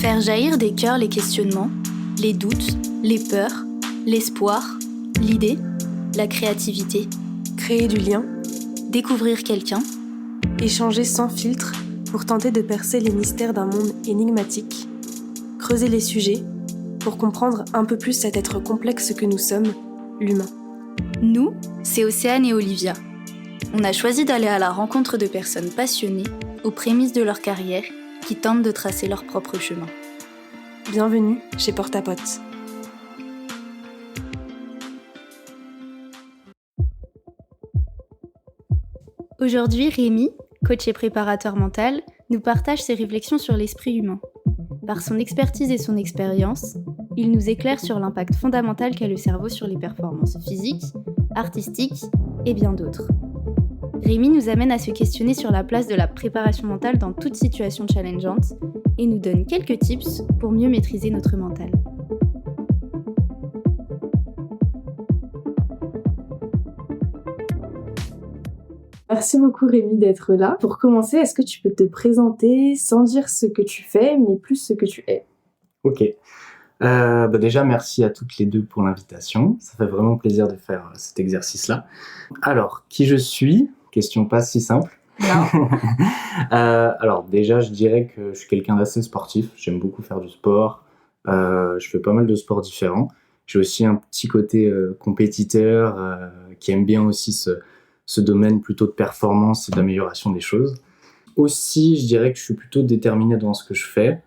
Faire jaillir des cœurs les questionnements, les doutes, les peurs, l'espoir, l'idée, la créativité. Créer du lien, Découvrir quelqu'un. échanger sans filtre pour tenter de percer les mystères d'un monde énigmatique. Creuser les sujets pour comprendre un peu plus cet être complexe que nous sommes, l'humain. Nous, c'est Océane et Olivia. On a choisi d'aller à la rencontre de personnes passionnées, aux prémices de leur carrière, qui tentent de tracer leur propre chemin. Bienvenue chez Porte-à-Pote. Aujourd'hui, Rémi, coach et préparateur mental, nous partage ses réflexions sur l'esprit humain. Par son expertise et son expérience, il nous éclaire sur l'impact fondamental qu'a le cerveau sur les performances physiques, artistiques et bien d'autres. Rémi nous amène à se questionner sur la place de la préparation mentale dans toute situation challengeante et nous donne quelques tips pour mieux maîtriser notre mental. Merci beaucoup Rémi d'être là. Pour commencer, est-ce que tu peux te présenter sans dire ce que tu fais, mais plus ce que tu es ? Ok. Déjà, merci à toutes les deux pour l'invitation. Ça fait vraiment plaisir de faire cet exercice-là. Alors, qui je suis ? Question pas si simple. Non. Alors, déjà, je dirais que je suis quelqu'un d'assez sportif. J'aime beaucoup faire du sport. Je fais pas mal de sports différents. J'ai aussi un petit côté compétiteur qui aime bien aussi ce domaine plutôt de performance et d'amélioration des choses. Aussi, je dirais que je suis plutôt déterminé dans ce que je fais.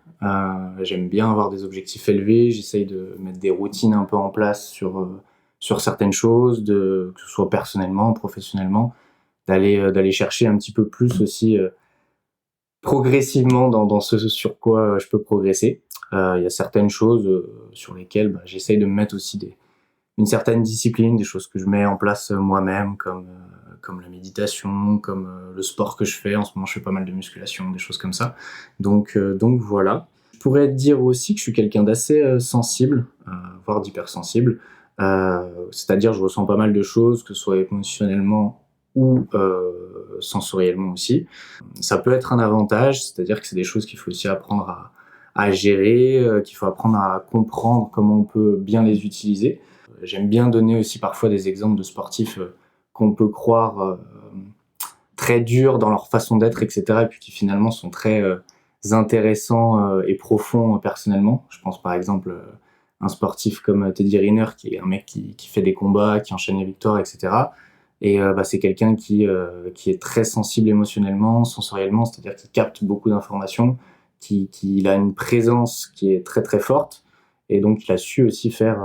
J'aime bien avoir des objectifs élevés, j'essaye de mettre des routines un peu en place sur certaines choses, que ce soit personnellement, professionnellement, d'aller chercher un petit peu plus aussi progressivement dans ce sur quoi je peux progresser. Il y a certaines choses sur lesquelles j'essaye de me mettre aussi une certaine discipline, des choses que je mets en place moi-même, comme la méditation, comme le sport que je fais. En ce moment, je fais pas mal de musculation, des choses comme ça. Donc voilà. Je pourrais dire aussi que je suis quelqu'un d'assez sensible, voire d'hypersensible. C'est-à-dire, je ressens pas mal de choses, que ce soit émotionnellement ou sensoriellement aussi. Ça peut être un avantage, c'est-à-dire que c'est des choses qu'il faut aussi apprendre à gérer, qu'il faut apprendre à comprendre comment on peut bien les utiliser. J'aime bien donner aussi parfois des exemples de sportifs qu'on peut croire très durs dans leur façon d'être, etc. Et puis qui finalement sont très intéressants et profonds personnellement. Je pense par exemple à un sportif comme Teddy Riner, qui est un mec qui fait des combats, qui enchaîne les victoires, etc. Et c'est quelqu'un qui est très sensible émotionnellement, sensoriellement, c'est-à-dire qu'il capte beaucoup d'informations, qu'il a une présence qui est très très forte. Et donc, il a su aussi faire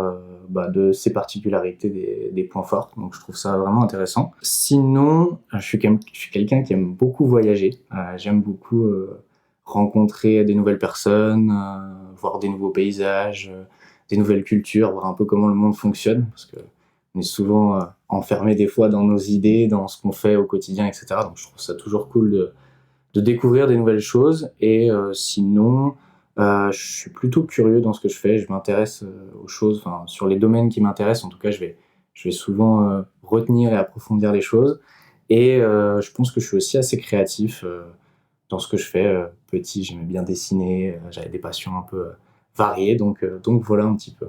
de ses particularités des points forts. Donc, je trouve ça vraiment intéressant. Sinon, je suis quelqu'un qui aime beaucoup voyager. J'aime beaucoup rencontrer des nouvelles personnes, voir des nouveaux paysages, des nouvelles cultures, voir un peu comment le monde fonctionne. Parce qu'on est souvent enfermé des fois dans nos idées, dans ce qu'on fait au quotidien, etc. Donc, je trouve ça toujours cool de découvrir des nouvelles choses. Et sinon... je suis plutôt curieux dans ce que je fais, je m'intéresse aux choses, sur les domaines qui m'intéressent, en tout cas je vais souvent retenir et approfondir les choses, et je pense que je suis aussi assez créatif dans ce que je fais. Petit, j'aimais bien dessiner, j'avais des passions un peu variées, donc voilà un petit peu.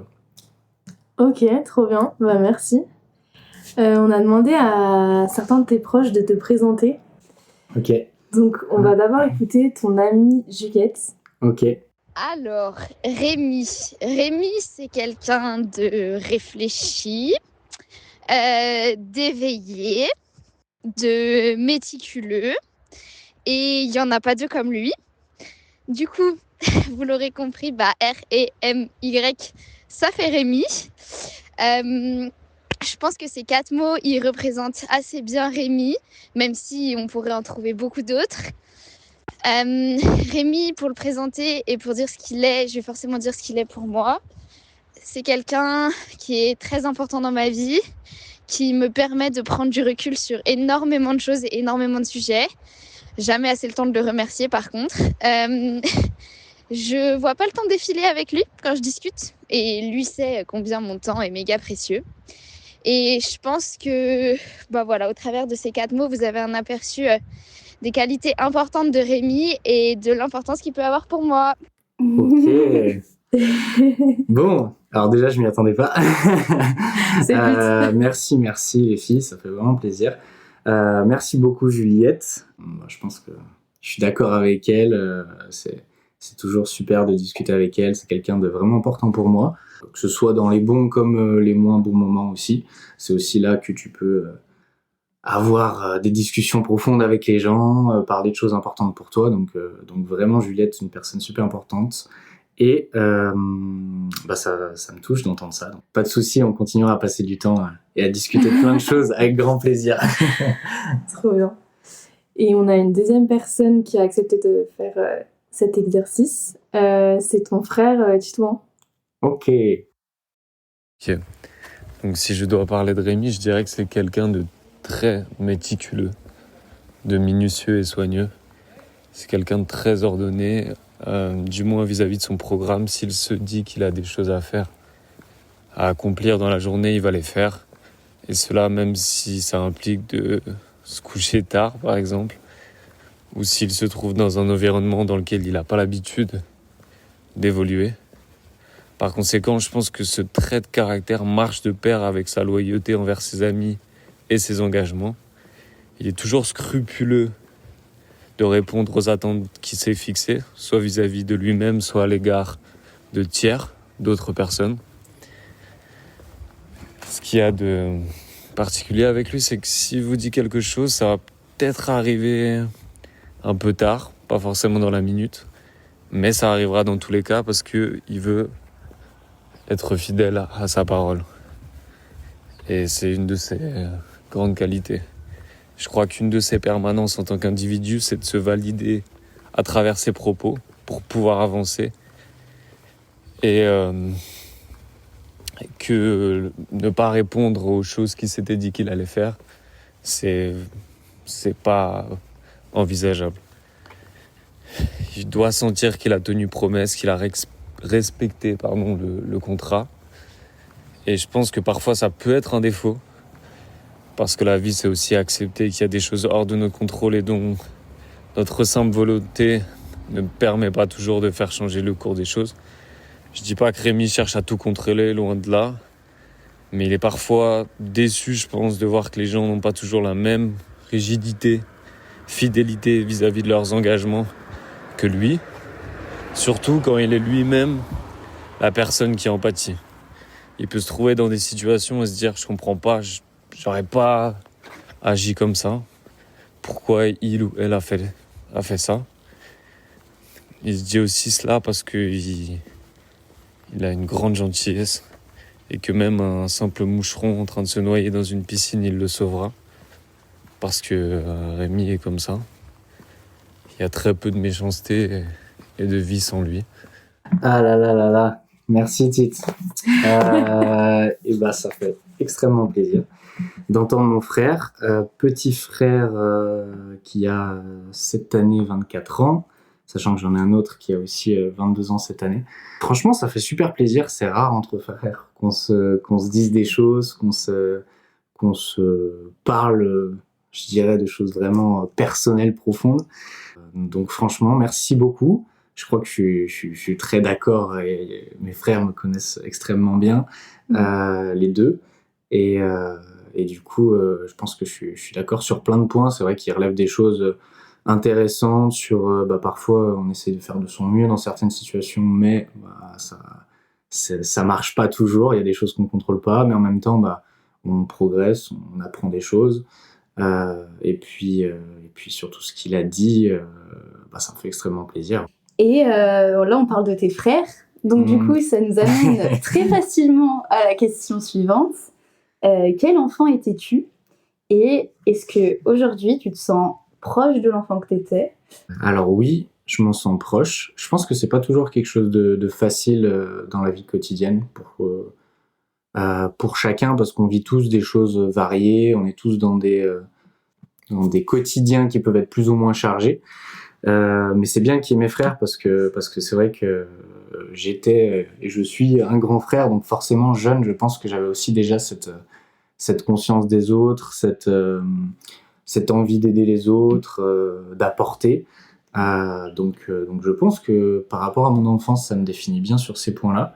Ok, trop bien, merci. On a demandé à certains de tes proches de te présenter. Ok. Donc on va d'abord écouter ton amie Juliette. Ok. Alors, Rémi, c'est quelqu'un de réfléchi, d'éveillé, de méticuleux, et il n'y en a pas deux comme lui. Du coup, vous l'aurez compris, R-E-M-Y, ça fait Rémi. Je pense que ces 4 mots, ils représentent assez bien Rémi, même si on pourrait en trouver beaucoup d'autres. Rémi, pour le présenter et pour dire ce qu'il est, je vais forcément dire ce qu'il est pour moi. C'est quelqu'un qui est très important dans ma vie, qui me permet de prendre du recul sur énormément de choses et énormément de sujets. Jamais assez le temps de le remercier par contre. Je vois pas le temps défiler avec lui quand je discute, et lui sait combien mon temps est méga précieux. Et je pense que au travers de ces 4 mots, vous avez un aperçu des qualités importantes de Rémi et de l'importance qu'il peut avoir pour moi. Ok. Bon, alors déjà, je m'y attendais pas. C'est le but. Merci les filles, ça fait vraiment plaisir. Merci beaucoup Juliette. Moi, je pense que je suis d'accord avec elle. C'est toujours super de discuter avec elle. C'est quelqu'un de vraiment important pour moi, que ce soit dans les bons comme les moins bons moments aussi. C'est aussi là que tu peux avoir des discussions profondes avec les gens, parler de choses importantes pour toi. Donc vraiment Juliette, c'est une personne super importante. Et ça me touche d'entendre ça. Donc, pas de souci, on continuera à passer du temps et à discuter de plein de choses avec grand plaisir. Trop bien. Et on a une deuxième personne qui a accepté de faire cet exercice. C'est ton frère Titouan. Ok. Donc si je dois parler de Rémi, je dirais que c'est quelqu'un de très méticuleux, de minutieux et soigneux. C'est quelqu'un de très ordonné, du moins vis-à-vis de son programme. S'il se dit qu'il a des choses à faire, à accomplir dans la journée, il va les faire. Et cela même si ça implique de se coucher tard, par exemple, ou s'il se trouve dans un environnement dans lequel il n'a pas l'habitude d'évoluer. Par conséquent, je pense que ce trait de caractère marche de pair avec sa loyauté envers ses amis et ses engagements. Il est toujours scrupuleux de répondre aux attentes qu'il s'est fixées, soit vis-à-vis de lui-même, soit à l'égard de tiers, d'autres personnes. Ce qu'il y a de particulier avec lui, c'est que s'il vous dit quelque chose, ça va peut-être arriver un peu tard, pas forcément dans la minute, mais ça arrivera dans tous les cas parce qu'il veut être fidèle à sa parole. Et c'est une de ses grandes qualités. Je crois qu'une de ses permanences en tant qu'individu, c'est de se valider à travers ses propos pour pouvoir avancer. Et que ne pas répondre aux choses qu'il s'était dit qu'il allait faire, c'est pas envisageable. Il doit sentir qu'il a tenu promesse, qu'il a respecté le contrat. Et je pense que parfois ça peut être un défaut, parce que la vie c'est aussi accepter qu'il y a des choses hors de notre contrôle et dont notre simple volonté ne permet pas toujours de faire changer le cours des choses. Je dis pas que Rémi cherche à tout contrôler, loin de là, mais il est parfois déçu, je pense, de voir que les gens n'ont pas toujours la même rigidité, fidélité vis-à-vis de leurs engagements que lui, surtout quand il est lui-même la personne qui en pâtit. Il peut se trouver dans des situations et se dire « je comprends pas, j'aurais pas agi comme ça, pourquoi il ou elle a fait ça ?» Il se dit aussi cela parce qu'il a une grande gentillesse et que même un simple moucheron en train de se noyer dans une piscine, il le sauvera, parce que Rémi est comme ça. Il y a très peu de méchanceté et de vice en lui. Ah là là là là, merci Tite. Et ça fait extrêmement plaisir d'entendre mon frère, petit frère qui a cette année 24 ans, sachant que j'en ai un autre qui a aussi 22 ans cette année. Franchement, ça fait super plaisir, c'est rare entre frères qu'on se dise des choses, qu'on se parle, je dirais, de choses vraiment personnelles, profondes. Donc franchement, merci beaucoup. Je crois que je suis très d'accord et mes frères me connaissent extrêmement bien, les deux. Et du coup, je pense que je suis d'accord sur plein de points. C'est vrai qu'ils relèvent des choses intéressantes sur parfois on essaie de faire de son mieux dans certaines situations, mais ça marche pas toujours. Il y a des choses qu'on contrôle pas, mais en même temps on progresse, on apprend des choses. Et puis surtout ce qu'il a dit, ça me fait extrêmement plaisir. Et là, on parle de tes frères. Donc, du coup, ça nous amène très facilement à la question suivante. Quel enfant étais-tu ? Et est-ce qu'aujourd'hui, tu te sens proche de l'enfant que tu étais ? Alors oui, je m'en sens proche. Je pense que c'est pas toujours quelque chose de facile dans la vie quotidienne pour chacun, parce qu'on vit tous des choses variées. On est tous dans des quotidiens qui peuvent être plus ou moins chargés. Mais c'est bien qu'il y ait mes frères parce que c'est vrai que j'étais et je suis un grand frère, donc forcément jeune, je pense que j'avais aussi déjà cette conscience des autres, cette envie d'aider les autres, d'apporter. Donc je pense que par rapport à mon enfance, ça me définit bien sur ces points-là.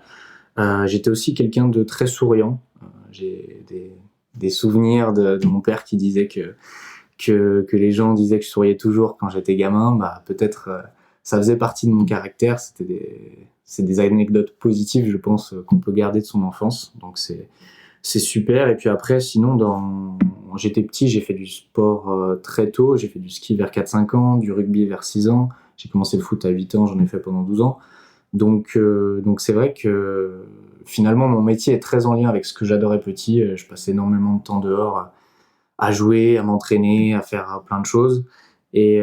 J'étais aussi quelqu'un de très souriant. J'ai des souvenirs de mon père qui disait que les gens disaient que je souriais toujours quand j'étais gamin. Peut-être ça faisait partie de mon caractère. C'est des anecdotes positives, je pense, qu'on peut garder de son enfance. Donc c'est super. Et puis après, sinon, j'étais petit, j'ai fait du sport très tôt. J'ai fait du ski vers 4-5 ans, du rugby vers 6 ans. J'ai commencé le foot à 8 ans, j'en ai fait pendant 12 ans. Donc c'est vrai que finalement, mon métier est très en lien avec ce que j'adorais petit. Je passais énormément de temps dehors à jouer, à m'entraîner, à faire plein de choses. Et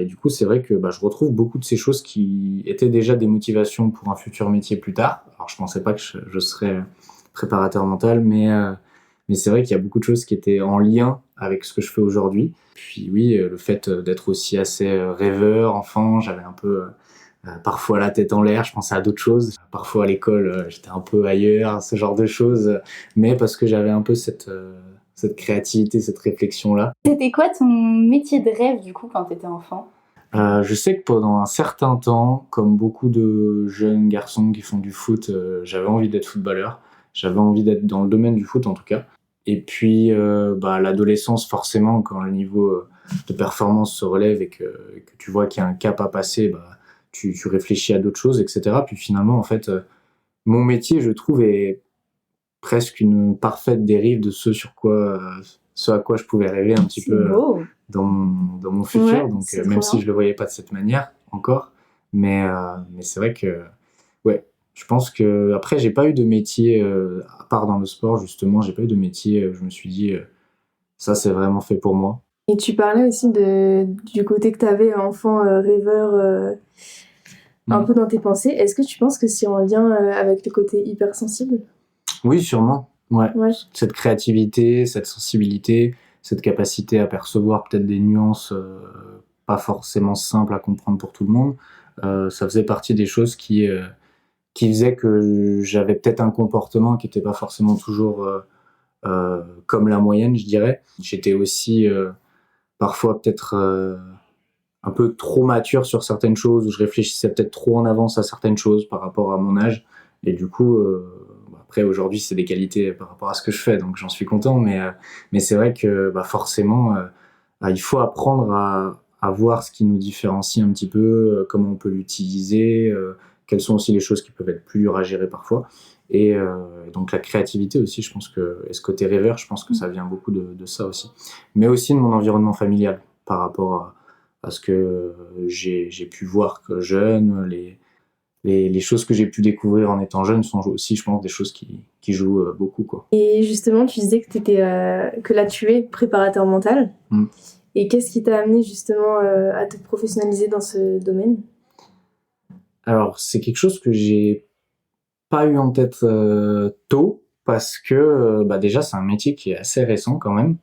du coup, c'est vrai que je retrouve beaucoup de ces choses qui étaient déjà des motivations pour un futur métier plus tard. Alors, je pensais pas que je serais préparateur mental, mais c'est vrai qu'il y a beaucoup de choses qui étaient en lien avec ce que je fais aujourd'hui. Puis oui, le fait d'être aussi assez rêveur, enfant, j'avais un peu parfois la tête en l'air, je pensais à d'autres choses. Parfois à l'école, j'étais un peu ailleurs, ce genre de choses, mais parce que j'avais un peu cette créativité, cette réflexion-là. C'était quoi ton métier de rêve du coup quand t'étais enfant ? Je sais que pendant un certain temps, comme beaucoup de jeunes garçons qui font du foot, j'avais envie d'être footballeur. J'avais envie d'être dans le domaine du foot en tout cas. Et puis à l'adolescence, forcément, quand le niveau de performance se relève et que tu vois qu'il y a un cap à passer, tu réfléchis à d'autres choses, etc. Puis finalement, en fait, mon métier, je trouve, est presque une parfaite dérive de ce à quoi je pouvais rêver un petit peu dans mon futur. Ouais, donc c'est même trop si bien. je le voyais pas de cette manière encore, mais c'est vrai que ouais, je pense que après j'ai pas eu de métier à part dans le sport justement, j'ai pas eu de métier où je me suis dit ça c'est vraiment fait pour moi. Et tu parlais aussi du côté que tu avais enfant rêveur un peu dans tes pensées. Est-ce que tu penses que c'est en lien avec le côté hypersensible ? Oui, sûrement. Ouais. Ouais. Cette créativité, cette sensibilité, cette capacité à percevoir peut-être des nuances pas forcément simples à comprendre pour tout le monde, ça faisait partie des choses qui faisaient que j'avais peut-être un comportement qui n'était pas forcément toujours comme la moyenne, je dirais. J'étais aussi parfois peut-être un peu trop mature sur certaines choses, où je réfléchissais peut-être trop en avance à certaines choses par rapport à mon âge. Et du coup, après aujourd'hui, c'est des qualités par rapport à ce que je fais, donc j'en suis content. Mais c'est vrai que forcément, il faut apprendre à voir ce qui nous différencie un petit peu, comment on peut l'utiliser, quelles sont aussi les choses qui peuvent être plus dures à gérer parfois. Et donc la créativité aussi, je pense que, et ce côté rêveur, je pense que ça vient beaucoup de ça aussi. Mais aussi de mon environnement familial par rapport à ce que j'ai pu voir que jeune, les choses que j'ai pu découvrir en étant jeune sont aussi, je pense, des choses qui jouent beaucoup, quoi. Et justement, tu disais que là, tu es préparateur mental. Et qu'est-ce qui t'a amené justement à te professionnaliser dans ce domaine ? Alors, c'est quelque chose que j'ai pas eu en tête tôt, parce que déjà, c'est un métier qui est assez récent quand même.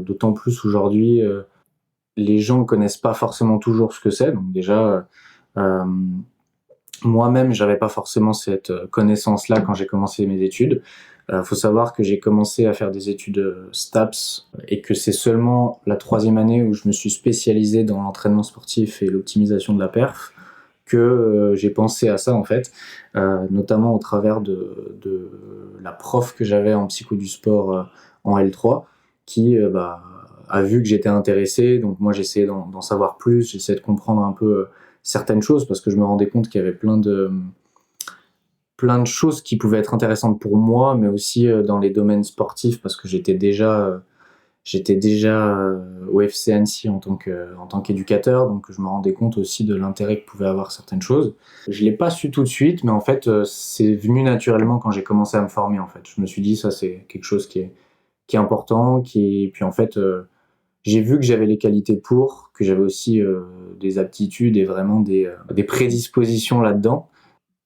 D'autant plus aujourd'hui, les gens connaissent pas forcément toujours ce que c'est. Donc déjà, moi-même, j'avais pas forcément cette connaissance-là quand j'ai commencé mes études. Faut savoir que j'ai commencé à faire des études STAPS et que c'est seulement la 3e année où je me suis spécialisé dans l'entraînement sportif et l'optimisation de la perf que j'ai pensé à ça en fait, notamment au travers de la prof que j'avais en psycho du sport en L3 qui a vu que j'étais intéressé, donc moi j'essayais d'en savoir plus, j'essayais de comprendre un peu certaines choses parce que je me rendais compte qu'il y avait plein de choses qui pouvaient être intéressantes pour moi, mais aussi dans les domaines sportifs parce que j'étais déjà au FC Annecy en tant qu'éducateur, donc je me rendais compte aussi de l'intérêt que pouvaient avoir certaines choses. Je l'ai pas su tout de suite, mais en fait c'est venu naturellement quand j'ai commencé à me former en fait. Je me suis dit ça c'est quelque chose qui est important, puis en fait j'ai vu que j'avais les qualités que j'avais aussi des aptitudes et vraiment des prédispositions là-dedans.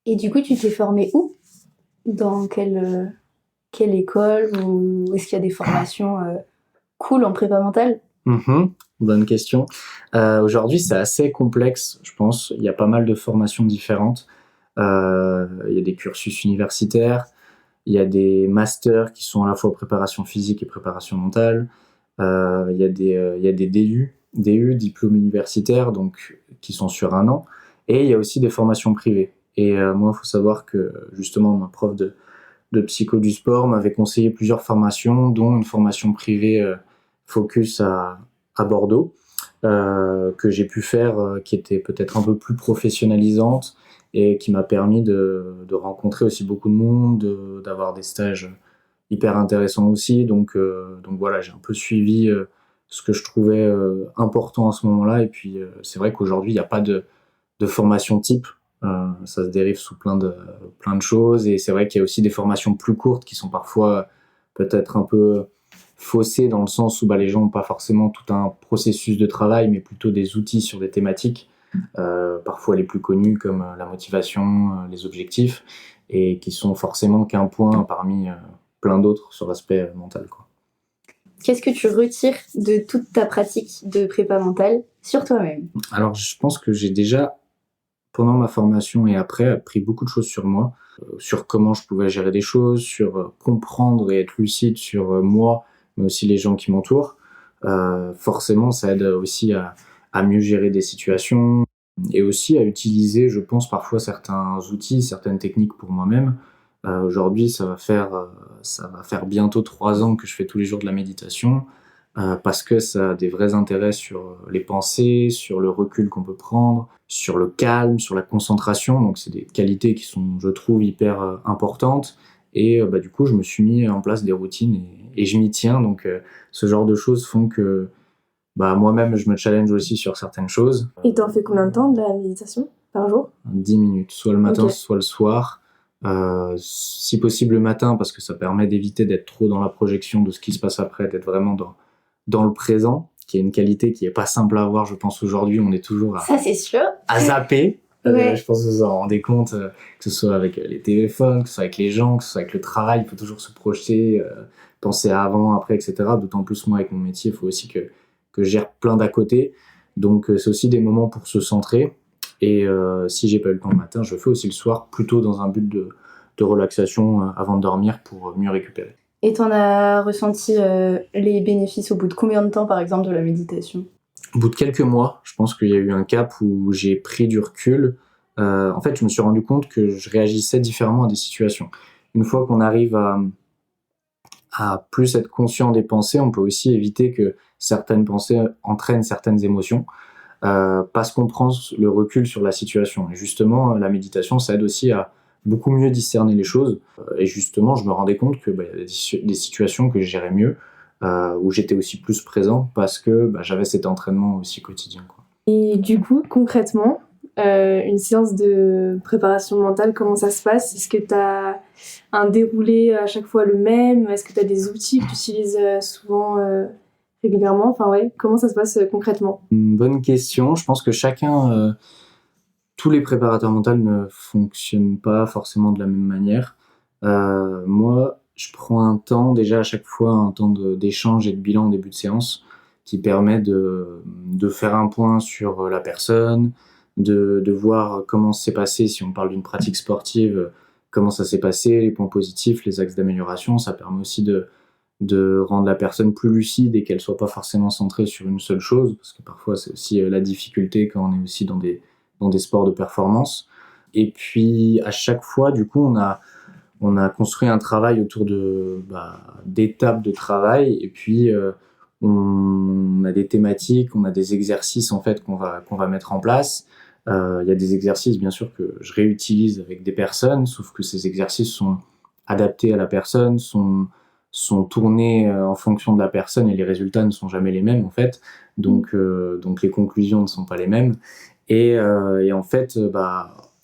Et du coup, tu t'es formé où ? Dans quelle école ? Ou est-ce qu'il y a des formations cool en prépa mentale ? Bonne question. Aujourd'hui, c'est assez complexe, je pense. Il y a pas mal de formations différentes. Il y a des cursus universitaires, il y a des masters qui sont à la fois préparation physique et préparation mentale. Il y a des DU DU, diplômes universitaires, donc qui sont sur 1 an, et il y a aussi des formations privées. Et moi, il faut savoir que justement, ma prof de psycho du sport m'avait conseillé plusieurs formations, dont une formation privée focus à Bordeaux, que j'ai pu faire, qui était peut-être un peu plus professionnalisante et qui m'a permis de rencontrer aussi beaucoup de monde, d'avoir des stages hyper intéressants aussi. Donc voilà, j'ai un peu suivi ce que je trouvais important à ce moment-là. Et puis c'est vrai qu'aujourd'hui, il n'y a pas de formation type. Ça se dérive sous plein de choses. Et c'est vrai qu'il y a aussi des formations plus courtes qui sont parfois peut-être un peu faussées dans le sens où les gens n'ont pas forcément tout un processus de travail, mais plutôt des outils sur des thématiques, parfois les plus connues comme la motivation, les objectifs, et qui sont forcément qu'un point parmi plein d'autres sur l'aspect mental, quoi. Qu'est-ce que tu retires de toute ta pratique de prépa mentale sur toi-même? Alors, je pense que j'ai déjà, pendant ma formation et après, appris beaucoup de choses sur moi, sur comment je pouvais gérer des choses, sur comprendre et être lucide sur moi, mais aussi les gens qui m'entourent. Forcément, ça aide aussi à mieux gérer des situations et aussi à utiliser, je pense, parfois certains outils, certaines techniques pour moi-même. Aujourd'hui, ça va faire bientôt 3 ans que je fais tous les jours de la méditation, parce que ça a des vrais intérêts sur les pensées, sur le recul qu'on peut prendre, sur le calme, sur la concentration. Donc c'est des qualités qui sont, je trouve, hyper importantes. Et du coup, je me suis mis en place des routines et je m'y tiens. Donc ce genre de choses font que moi-même, je me challenge aussi sur certaines choses. Et t'en fais combien de temps de la méditation par jour? 10 minutes, soit le matin, Ok. soit le soir. Si possible le matin, parce que ça permet d'éviter d'être trop dans la projection de ce qui se passe après, d'être vraiment dans le présent, qui est une qualité qui est pas simple à avoir, je pense, aujourd'hui. On est toujours Ça, c'est sûr. à zapper. Ouais. Je pense que vous en rendez compte, que ce soit avec les téléphones, que ce soit avec les gens, que ce soit avec le travail, il faut toujours se projeter, penser à avant, après, etc. D'autant plus moi avec mon métier, il faut aussi que je gère plein d'à côté. Donc c'est aussi des moments pour se centrer. Et si j'ai pas eu le temps le matin, je le fais aussi le soir, plutôt dans un but de relaxation avant de dormir pour mieux récupérer. Et t'en as ressenti les bénéfices au bout de combien de temps, par exemple, de la méditation? Au bout de quelques mois, je pense qu'il y a eu un cap où j'ai pris du recul. En fait, je me suis rendu compte que je réagissais différemment à des situations. Une fois qu'on arrive à plus être conscient des pensées, on peut aussi éviter que certaines pensées entraînent certaines émotions, parce qu'on prend le recul sur la situation. Et justement, la méditation, ça aide aussi à beaucoup mieux discerner les choses. Et justement, je me rendais compte que y avait des situations que je gérais mieux, où j'étais aussi plus présent parce que j'avais cet entraînement aussi quotidien, quoi. Et du coup, concrètement, une séance de préparation mentale, comment ça se passe? Est-ce que tu as un déroulé à chaque fois le même? Est-ce que tu as des outils que tu utilises souvent, régulièrement? Enfin ouais, comment ça se passe concrètement? Une bonne question. Je pense que tous les préparateurs mentaux ne fonctionnent pas forcément de la même manière. Moi, je prends un temps, déjà à chaque fois, un temps d'échange et de bilan en début de séance, qui permet de faire un point sur la personne, de voir comment s'est passé, si on parle d'une pratique sportive, comment ça s'est passé, les points positifs, les axes d'amélioration. Ça permet aussi de rendre la personne plus lucide et qu'elle soit pas forcément centrée sur une seule chose, parce que parfois c'est aussi la difficulté quand on est aussi dans des sports de performance. Et puis à chaque fois, du coup, on a construit un travail autour d'étapes de travail, et puis on a des thématiques, on a des exercices en fait qu'on va mettre en place. Il y a des exercices bien sûr que je réutilise avec des personnes, sauf que ces exercices sont adaptés à la personne, sont tournés en fonction de la personne, et les résultats ne sont jamais les mêmes en fait. Donc les conclusions ne sont pas les mêmes. Et en fait,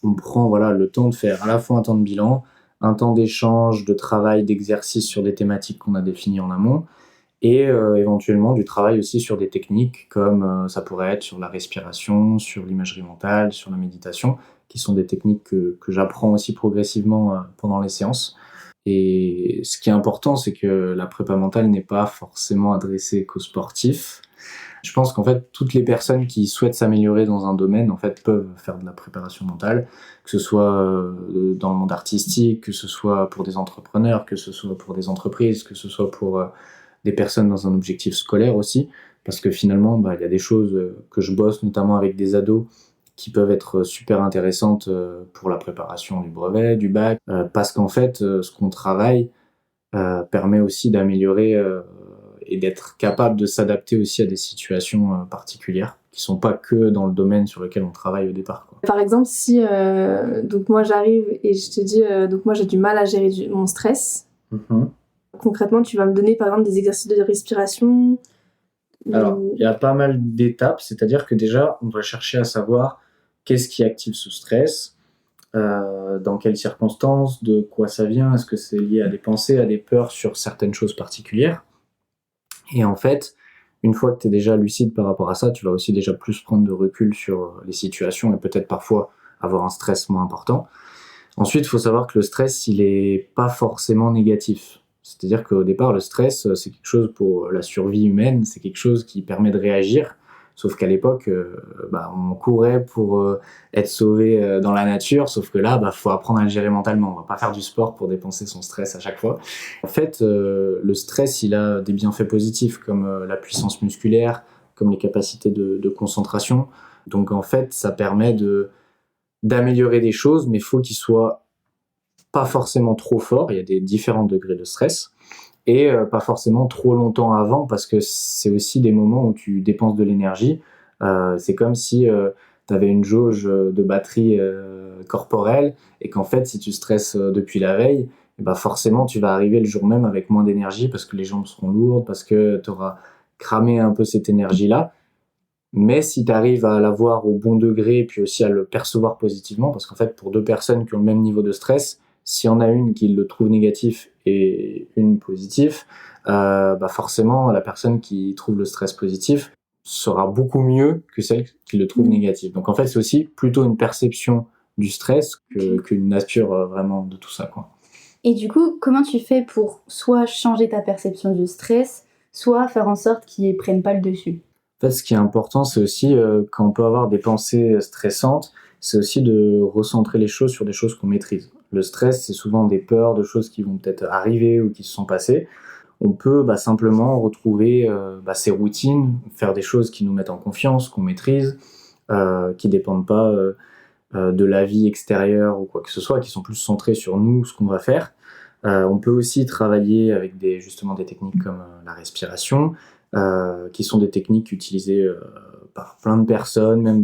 on prend le temps de faire à la fois un temps de bilan, un temps d'échange, de travail, d'exercice sur des thématiques qu'on a définies en amont, et éventuellement du travail aussi sur des techniques comme ça pourrait être sur la respiration, sur l'imagerie mentale, sur la méditation, qui sont des techniques que j'apprends aussi progressivement pendant les séances. Et ce qui est important, c'est que la prépa mentale n'est pas forcément adressée qu'aux sportifs. Je pense qu'en fait, toutes les personnes qui souhaitent s'améliorer dans un domaine, en fait, peuvent faire de la préparation mentale, que ce soit dans le monde artistique, que ce soit pour des entrepreneurs, que ce soit pour des entreprises, que ce soit pour des personnes dans un objectif scolaire aussi, parce que finalement, il y a des choses que je bosse notamment avec des ados qui peuvent être super intéressantes pour la préparation du brevet, du bac, parce qu'en fait, ce qu'on travaille permet aussi d'améliorer et d'être capable de s'adapter aussi à des situations particulières qui sont pas que dans le domaine sur lequel on travaille au départ, quoi. Par exemple, si donc moi j'arrive et je te dis donc moi j'ai du mal à gérer mon stress. Concrètement, tu vas me donner par exemple des exercices de respiration. Alors, il y a pas mal d'étapes, c'est-à-dire que déjà, on va chercher à savoir qu'est-ce qui active ce stress, dans quelles circonstances, de quoi ça vient, est-ce que c'est lié à des pensées, à des peurs sur certaines choses particulières. Et en fait, une fois que tu es déjà lucide par rapport à ça, tu vas aussi déjà plus prendre de recul sur les situations et peut-être parfois avoir un stress moins important. Ensuite, il faut savoir que le stress, il est pas forcément négatif. C'est-à-dire qu'au départ, le stress, c'est quelque chose pour la survie humaine, c'est quelque chose qui permet de réagir. Sauf qu'à l'époque, on courait pour être sauvé dans la nature, sauf que là, faut apprendre à le gérer mentalement. On va pas faire du sport pour dépenser son stress à chaque fois. En fait, le stress, il a des bienfaits positifs, comme la puissance musculaire, comme les capacités de concentration. Donc en fait, ça permet d'améliorer des choses, mais il faut qu'il soit pas forcément trop fort. Il y a des différents degrés de stress. Et pas forcément trop longtemps avant, parce que c'est aussi des moments où tu dépenses de l'énergie. C'est comme si tu avais une jauge de batterie corporelle, et qu'en fait, si tu stresses depuis la veille, forcément, tu vas arriver le jour même avec moins d'énergie, parce que les jambes seront lourdes, parce que tu auras cramé un peu cette énergie-là. Mais si tu arrives à l'avoir au bon degré, puis aussi à le percevoir positivement, parce qu'en fait, pour deux personnes qui ont le même niveau de stress, s'il y en a une qui le trouve négatif et une positive, forcément, la personne qui trouve le stress positif sera beaucoup mieux que celle qui le trouve négatif. Donc en fait, c'est aussi plutôt une perception du stress qu'une nature vraiment de tout ça, quoi. Et du coup, comment tu fais pour soit changer ta perception du stress, soit faire en sorte qu'il ne prenne pas le dessus? En fait, ce qui est important, c'est aussi, quand on peut avoir des pensées stressantes, c'est aussi de recentrer les choses sur des choses qu'on maîtrise. Le stress, c'est souvent des peurs de choses qui vont peut-être arriver ou qui se sont passées. On peut simplement retrouver ces routines, faire des choses qui nous mettent en confiance, qu'on maîtrise, qui dépendent pas de la vie extérieure ou quoi que ce soit, qui sont plus centrées sur nous, ce qu'on va faire. On peut aussi travailler avec justement des techniques comme la respiration, qui sont des techniques utilisées par plein de personnes, même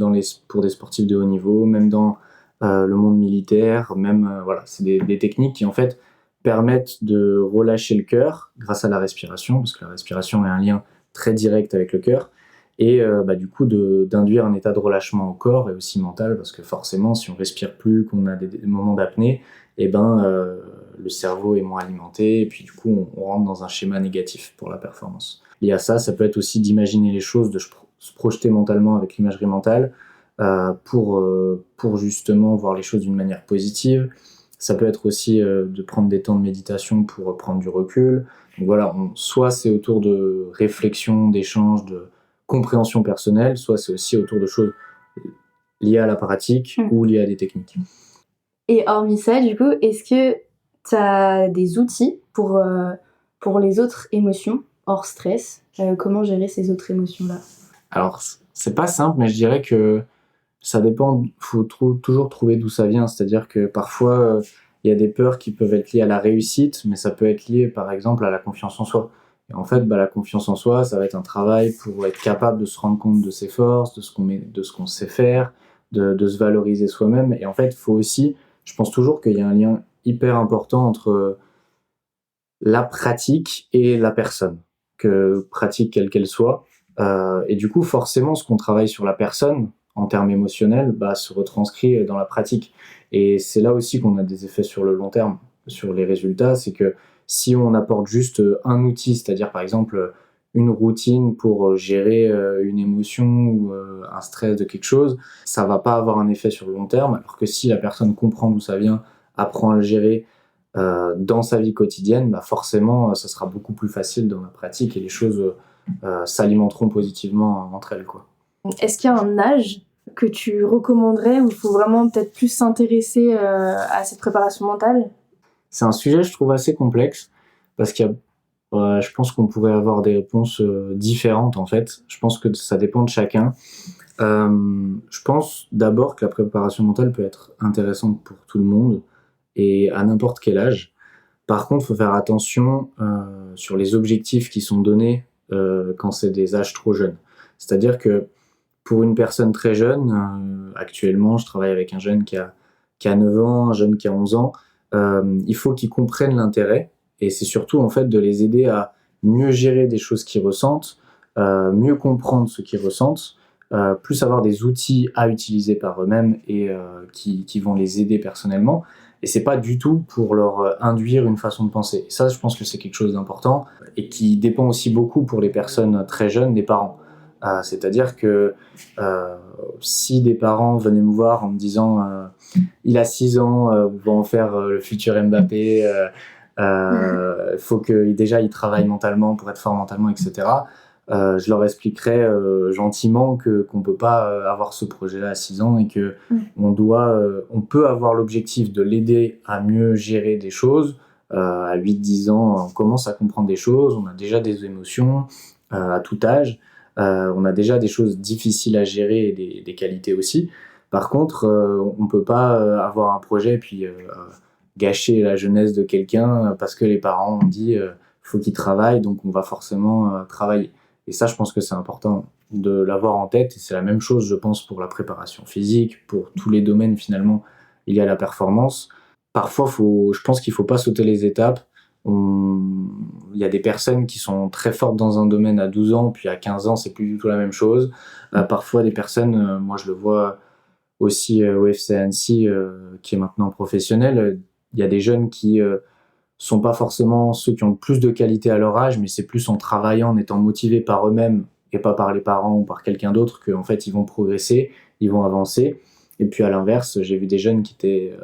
pour des sportifs de haut niveau, même dans le monde militaire, même c'est des techniques qui en fait permettent de relâcher le cœur grâce à la respiration, parce que la respiration a un lien très direct avec le cœur, et du coup d'induire un état de relâchement au corps et aussi mental, parce que forcément si on respire plus, qu'on a des moments d'apnée, le cerveau est moins alimenté, et puis du coup on rentre dans un schéma négatif pour la performance. Lié à ça peut être aussi d'imaginer les choses, de se projeter mentalement avec l'imagerie mentale pour justement voir les choses d'une manière positive. Ça peut être aussi de prendre des temps de méditation pour prendre du recul. Donc voilà, soit c'est autour de réflexion, d'échange, de compréhension personnelle, soit c'est aussi autour de choses liées à la pratique ou liées à des techniques. Et hormis ça, du coup, est-ce que tu as des outils pour les autres émotions hors stress? Comment gérer ces autres émotions-là? Alors, c'est pas simple, mais je dirais que ça dépend, faut toujours trouver d'où ça vient. C'est-à-dire que parfois, il y a des peurs qui peuvent être liées à la réussite, mais ça peut être lié, par exemple, à la confiance en soi. Et en fait, la confiance en soi, ça va être un travail pour être capable de se rendre compte de ses forces, de ce qu'on sait faire, de se valoriser soi-même. Et en fait, il faut aussi, je pense toujours qu'il y a un lien hyper important entre la pratique et la personne, que pratique quelle qu'elle soit. Et du coup, forcément, ce qu'on travaille sur la personne, en termes émotionnels, se retranscrit dans la pratique. Et c'est là aussi qu'on a des effets sur le long terme, sur les résultats. C'est que si on apporte juste un outil, c'est-à-dire par exemple une routine pour gérer une émotion ou un stress de quelque chose, ça va pas avoir un effet sur le long terme. Alors que si la personne comprend d'où ça vient, apprend à le gérer dans sa vie quotidienne, forcément, ça sera beaucoup plus facile dans la pratique et les choses s'alimenteront positivement entre elles, quoi. Est-ce qu'il y a un âge que tu recommanderais où il faut vraiment peut-être plus s'intéresser à cette préparation mentale? C'est un sujet, je trouve, assez complexe, parce qu'il y a Je pense qu'on pourrait avoir des réponses différentes en fait. Je pense que ça dépend de chacun. Je pense d'abord que la préparation mentale peut être intéressante pour tout le monde et à n'importe quel âge. Par contre, il faut faire attention sur les objectifs qui sont donnés quand c'est des âges trop jeunes. C'est-à-dire que pour une personne très jeune, actuellement, je travaille avec un jeune qui a 9 ans, un jeune qui a 11 ans, il faut qu'ils comprennent l'intérêt et c'est surtout en fait de les aider à mieux gérer des choses qu'ils ressentent, mieux comprendre ce qu'ils ressentent, plus avoir des outils à utiliser par eux-mêmes et qui vont les aider personnellement. Et c'est pas du tout pour leur induire une façon de penser. Et ça, je pense que c'est quelque chose d'important et qui dépend aussi beaucoup pour les personnes très jeunes des parents. C'est-à-dire que si des parents venaient me voir en me disant il a 6 ans, on va en faire le futur Mbappé, faut que déjà il travaille mentalement pour être fort mentalement, etc. Je leur expliquerai gentiment qu'on peut pas avoir ce projet-là à 6 ans et que on peut avoir l'objectif de l'aider à mieux gérer des choses. À 8-10 ans, on commence à comprendre des choses, on a déjà des émotions à tout âge, on a déjà des choses difficiles à gérer et des qualités aussi. Par contre, on peut pas avoir un projet puis gâcher la jeunesse de quelqu'un parce que les parents ont dit faut qu'il travaille, donc on va forcément travailler. Et ça, je pense que c'est important de l'avoir en tête. Et c'est la même chose, je pense, pour la préparation physique, pour tous les domaines, finalement, il y a la performance. Parfois, je pense qu'il ne faut pas sauter les étapes. Il y a des personnes qui sont très fortes dans un domaine à 12 ans, puis à 15 ans, c'est plus du tout la même chose. Parfois, des personnes, moi je le vois aussi au FC Annecy, qui est maintenant professionnel, il y a des jeunes qui sont pas forcément ceux qui ont le plus de qualité à leur âge, mais c'est plus en travaillant, en étant motivés par eux-mêmes et pas par les parents ou par quelqu'un d'autre qu'en fait ils vont progresser, ils vont avancer. Et puis à l'inverse, j'ai vu des jeunes qui étaient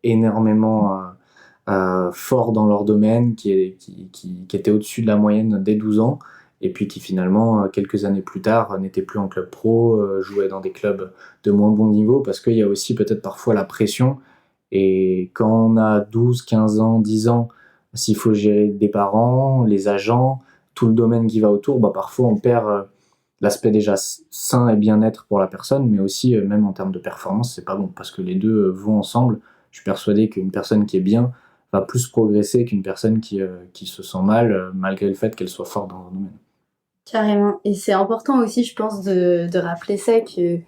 énormément forts dans leur domaine, qui étaient au-dessus de la moyenne dès 12 ans, et puis qui finalement, quelques années plus tard, n'étaient plus en club pro, jouaient dans des clubs de moins bon niveau, parce qu'il y a aussi peut-être parfois la pression. Et quand on a 12, 15 ans, 10 ans, s'il faut gérer des parents, les agents, tout le domaine qui va autour, parfois on perd l'aspect déjà sain et bien-être pour la personne, mais aussi même en termes de performance, c'est pas bon parce que les deux vont ensemble. Je suis persuadé qu'une personne qui est bien va plus progresser qu'une personne qui se sent mal, malgré le fait qu'elle soit forte dans un domaine. Carrément. Et c'est important aussi, je pense, de rappeler ça que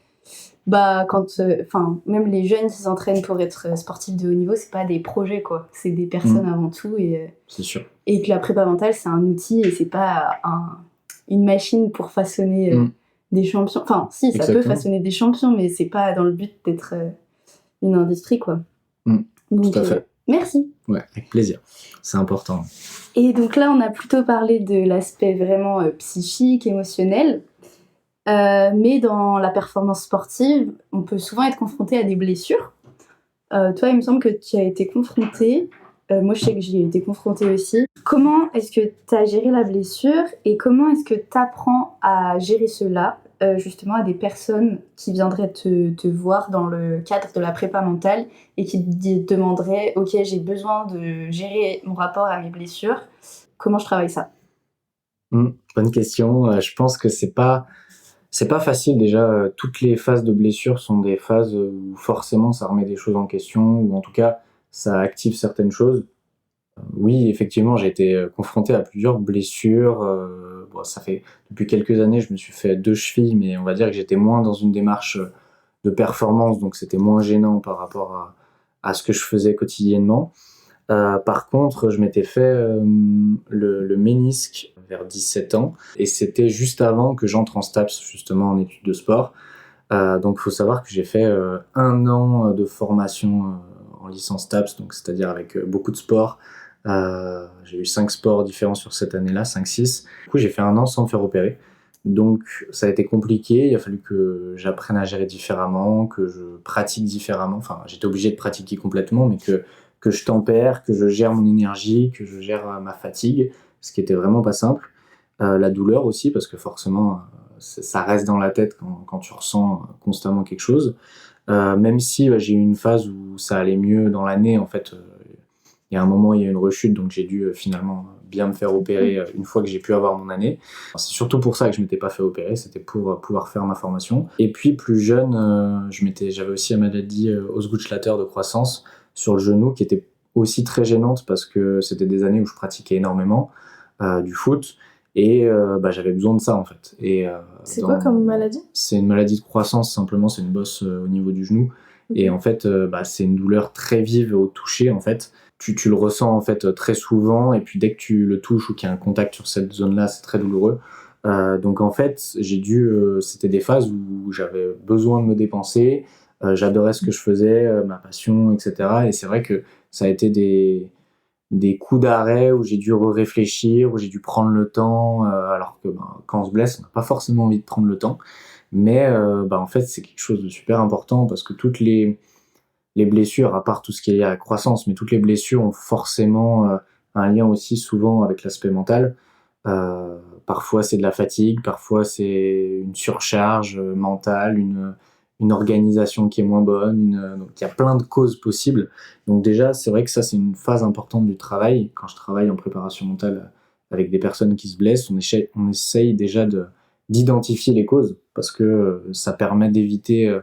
même les jeunes qui s'entraînent pour être sportifs de haut niveau, c'est pas des projets, quoi. C'est des personnes avant tout. C'est sûr. Et que la prépa mentale, c'est un outil et c'est pas une machine pour façonner des champions. Enfin, si, ça Exactement. peut façonner des champions, mais c'est pas dans le but d'être une industrie, quoi. Donc, tout à fait. Merci. Ouais, avec plaisir. C'est important. Et donc là, on a plutôt parlé de l'aspect vraiment psychique, émotionnel. Mais dans la performance sportive, on peut souvent être confronté à des blessures. Toi, il me semble que tu as été confronté. Moi, je sais que j'y ai été confrontée aussi. Comment est-ce que tu as géré la blessure et comment est-ce que tu apprends à gérer cela, justement, à des personnes qui viendraient te voir dans le cadre de la prépa mentale et qui te demanderaient « Ok, j'ai besoin de gérer mon rapport à mes blessures. Comment je travaille ça ?» Bonne question. Je pense que c'est pas facile déjà. Toutes les phases de blessure sont des phases où forcément ça remet des choses en question ou en tout cas ça active certaines choses. Oui, effectivement, j'ai été confronté à plusieurs blessures. Ça fait depuis quelques années, je me suis fait 2 chevilles, mais on va dire que j'étais moins dans une démarche de performance, donc c'était moins gênant par rapport à ce que je faisais quotidiennement. Par contre, je m'étais fait le ménisque vers 17 ans, et c'était juste avant que j'entre en STAPS, justement en études de sport. Donc il faut savoir que j'ai fait 1 an de formation en licence STAPS, donc c'est-à-dire avec beaucoup de sports. J'ai eu 5 sports différents sur cette année-là, 5-6. Du coup, j'ai fait 1 an sans me faire opérer. Donc ça a été compliqué, il a fallu que j'apprenne à gérer différemment, que je pratique différemment. Enfin, j'étais obligé de pratiquer complètement, mais que je tempère, que je gère mon énergie, que je gère ma fatigue, ce qui était vraiment pas simple. La douleur aussi, parce que forcément, ça reste dans la tête quand tu ressens constamment quelque chose. Même si j'ai eu une phase où ça allait mieux dans l'année, en fait, il y a un moment, il y a une rechute, donc j'ai dû finalement bien me faire opérer une fois que j'ai pu avoir mon année. C'est surtout pour ça que je m'étais pas fait opérer, c'était pour pouvoir faire ma formation. Et puis plus jeune, j'avais aussi une maladie Osgood-Schlatter de croissance sur le genou qui était aussi très gênante parce que c'était des années où je pratiquais énormément du foot. Et j'avais besoin de ça en fait. Et, c'est quoi comme maladie ? C'est une maladie de croissance, simplement, c'est une bosse au niveau du genou. Et en fait, c'est une douleur très vive au toucher en fait. Tu le ressens en fait très souvent, et puis dès que tu le touches ou qu'il y a un contact sur cette zone-là, c'est très douloureux. Donc en fait, c'était des phases où j'avais besoin de me dépenser, j'adorais ce que je faisais, ma passion, etc. Et c'est vrai que ça a été des coups d'arrêt où j'ai dû réfléchir, où j'ai dû prendre le temps, alors que quand on se blesse, on n'a pas forcément envie de prendre le temps. Mais en fait, c'est quelque chose de super important parce que toutes les blessures, à part tout ce qui est lié à la croissance, mais toutes les blessures ont forcément un lien aussi souvent avec l'aspect mental. Parfois, c'est de la fatigue, parfois, c'est une surcharge mentale, une organisation qui est moins bonne. Donc, il y a plein de causes possibles. Donc déjà, c'est vrai que ça, c'est une phase importante du travail. Quand je travaille en préparation mentale avec des personnes qui se blessent, on essaye déjà d'identifier les causes parce que ça permet d'éviter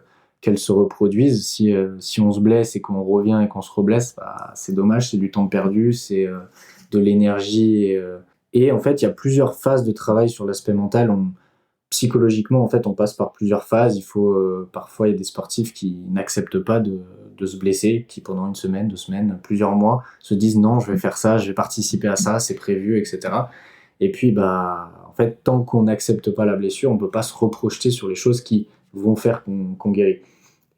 qu'elles se reproduisent. Si on se blesse et qu'on revient et qu'on se reblesse, c'est dommage, c'est du temps perdu, c'est de l'énergie. Et en fait, il y a plusieurs phases de travail sur l'aspect mental. Psychologiquement, en fait, on passe par plusieurs phases. Parfois, il y a des sportifs qui n'acceptent pas de se blesser, qui pendant une semaine, 2 semaines, plusieurs mois, se disent non, je vais faire ça, je vais participer à ça, c'est prévu, etc. Et puis, en fait, tant qu'on n'accepte pas la blessure, on peut pas se reprojeter sur les choses qui vont faire qu'on guérit.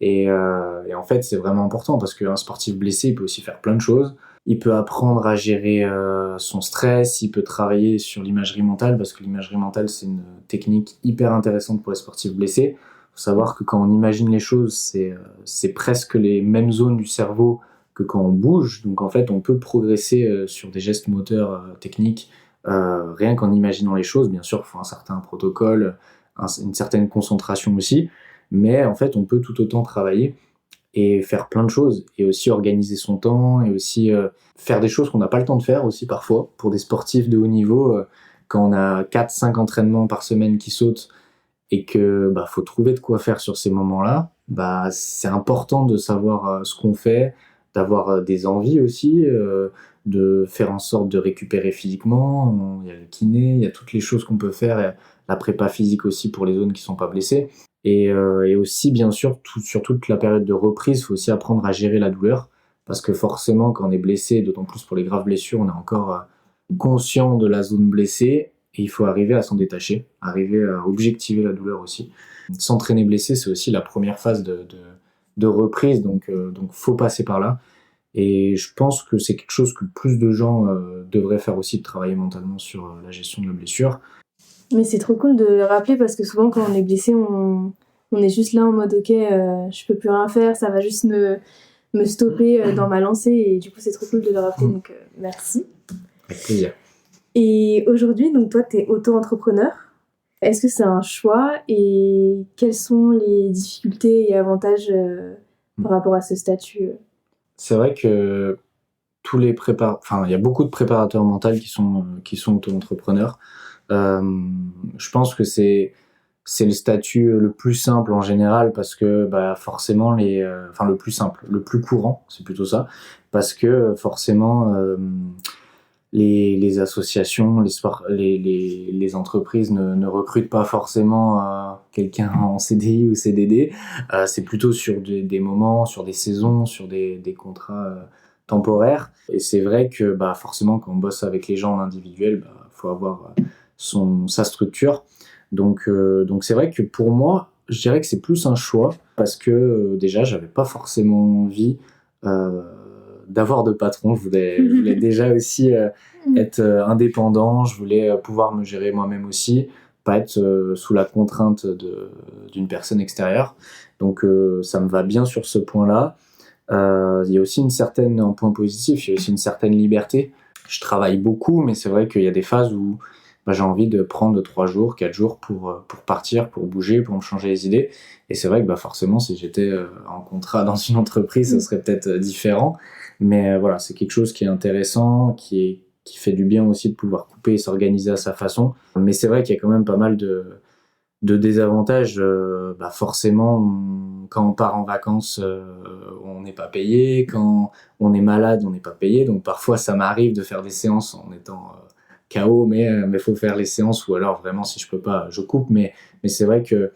Et en fait, c'est vraiment important parce qu'un sportif blessé, il peut aussi faire plein de choses. Il peut apprendre à gérer son stress, il peut travailler sur l'imagerie mentale parce que l'imagerie mentale, c'est une technique hyper intéressante pour les sportifs blessés. Il faut savoir que quand on imagine les choses, c'est presque les mêmes zones du cerveau que quand on bouge. Donc en fait, on peut progresser sur des gestes moteurs techniques rien qu'en imaginant les choses. Bien sûr, il faut un certain protocole, une certaine concentration aussi. Mais en fait, on peut tout autant travailler et faire plein de choses, et aussi organiser son temps, et aussi faire des choses qu'on n'a pas le temps de faire aussi parfois. Pour des sportifs de haut niveau, quand on a 4-5 entraînements par semaine qui sautent, et que faut trouver de quoi faire sur ces moments-là, c'est important de savoir ce qu'on fait, d'avoir des envies aussi, de faire en sorte de récupérer physiquement. Il y a le kiné, il y a toutes les choses qu'on peut faire, la prépa physique aussi pour les zones qui ne sont pas blessées. Et aussi, bien sûr, sur toute la période de reprise, il faut aussi apprendre à gérer la douleur. Parce que forcément, quand on est blessé, d'autant plus pour les graves blessures, on est encore conscient de la zone blessée. Et il faut arriver à s'en détacher, arriver à objectiver la douleur aussi. S'entraîner blessé, c'est aussi la première phase de reprise. Donc, faut passer par là. Et je pense que c'est quelque chose que plus de gens devraient faire aussi, de travailler mentalement sur la gestion de la blessure. Mais c'est trop cool de le rappeler parce que souvent quand on est blessé, on est juste là en mode ok, je peux plus rien faire, ça va juste me stopper dans ma lancée, et du coup c'est trop cool de le rappeler, donc merci. Avec plaisir. Et aujourd'hui, donc toi t'es auto-entrepreneur. Est-ce que c'est un choix, et quelles sont les difficultés et avantages par rapport à ce statut ? C'est vrai que il y a beaucoup de préparateurs mentaux qui sont auto-entrepreneurs. Je pense que c'est le statut le plus simple en général parce que forcément le plus simple, le plus courant, c'est plutôt ça, parce que forcément les associations, les entreprises ne recrutent pas forcément quelqu'un en CDI ou CDD. C'est plutôt sur des moments, sur des saisons, sur des contrats temporaires. Et c'est vrai que forcément quand on bosse avec les gens en individuel, faut avoir sa structure. Donc c'est vrai que pour moi, je dirais que c'est plus un choix parce que déjà, j'avais pas forcément envie d'avoir de patron. Je voulais déjà aussi être indépendant. Je voulais pouvoir me gérer moi-même aussi, pas être sous la contrainte d'une personne extérieure. Donc ça me va bien sur ce point-là. Il y a aussi un point positif, il y a aussi une certaine liberté. Je travaille beaucoup, mais c'est vrai qu'il y a des phases où j'ai envie de prendre 3 jours, 4 jours pour partir, pour bouger, pour me changer les idées. Et c'est vrai que forcément, si j'étais en contrat dans une entreprise, ce serait peut-être différent. Mais voilà, c'est quelque chose qui est intéressant, qui qui fait du bien aussi de pouvoir couper et s'organiser à sa façon. Mais c'est vrai qu'il y a quand même pas mal de désavantages. Forcément, quand on part en vacances, on n'est pas payé. Quand on est malade, on n'est pas payé. Donc parfois, ça m'arrive de faire des séances en étant KO, mais faut faire les séances, ou alors vraiment, si je peux pas, je coupe. Mais c'est vrai que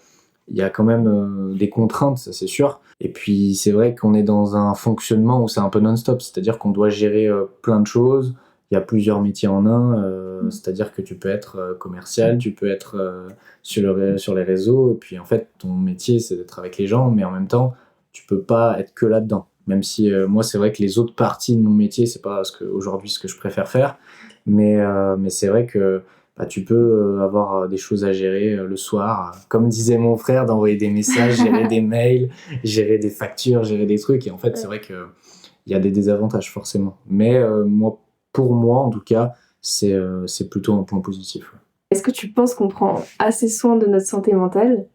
il y a quand même des contraintes, ça c'est sûr. Et puis c'est vrai qu'on est dans un fonctionnement où c'est un peu non-stop, c'est-à-dire qu'on doit gérer plein de choses. Il y a plusieurs métiers en un, c'est-à-dire que tu peux être commercial, tu peux être sur les réseaux, et puis en fait ton métier c'est d'être avec les gens, mais en même temps tu peux pas être que là-dedans. Même si moi c'est vrai que les autres parties de mon métier c'est pas aujourd'hui ce que je préfère faire, mais c'est vrai que tu peux avoir des choses à gérer le soir, comme disait mon frère, d'envoyer des messages, gérer des mails, gérer des factures, gérer des trucs, et en fait c'est vrai que il y a des désavantages forcément, mais pour moi en tout cas c'est plutôt un point positif. Est-ce que tu penses qu'on prend assez soin de notre santé mentale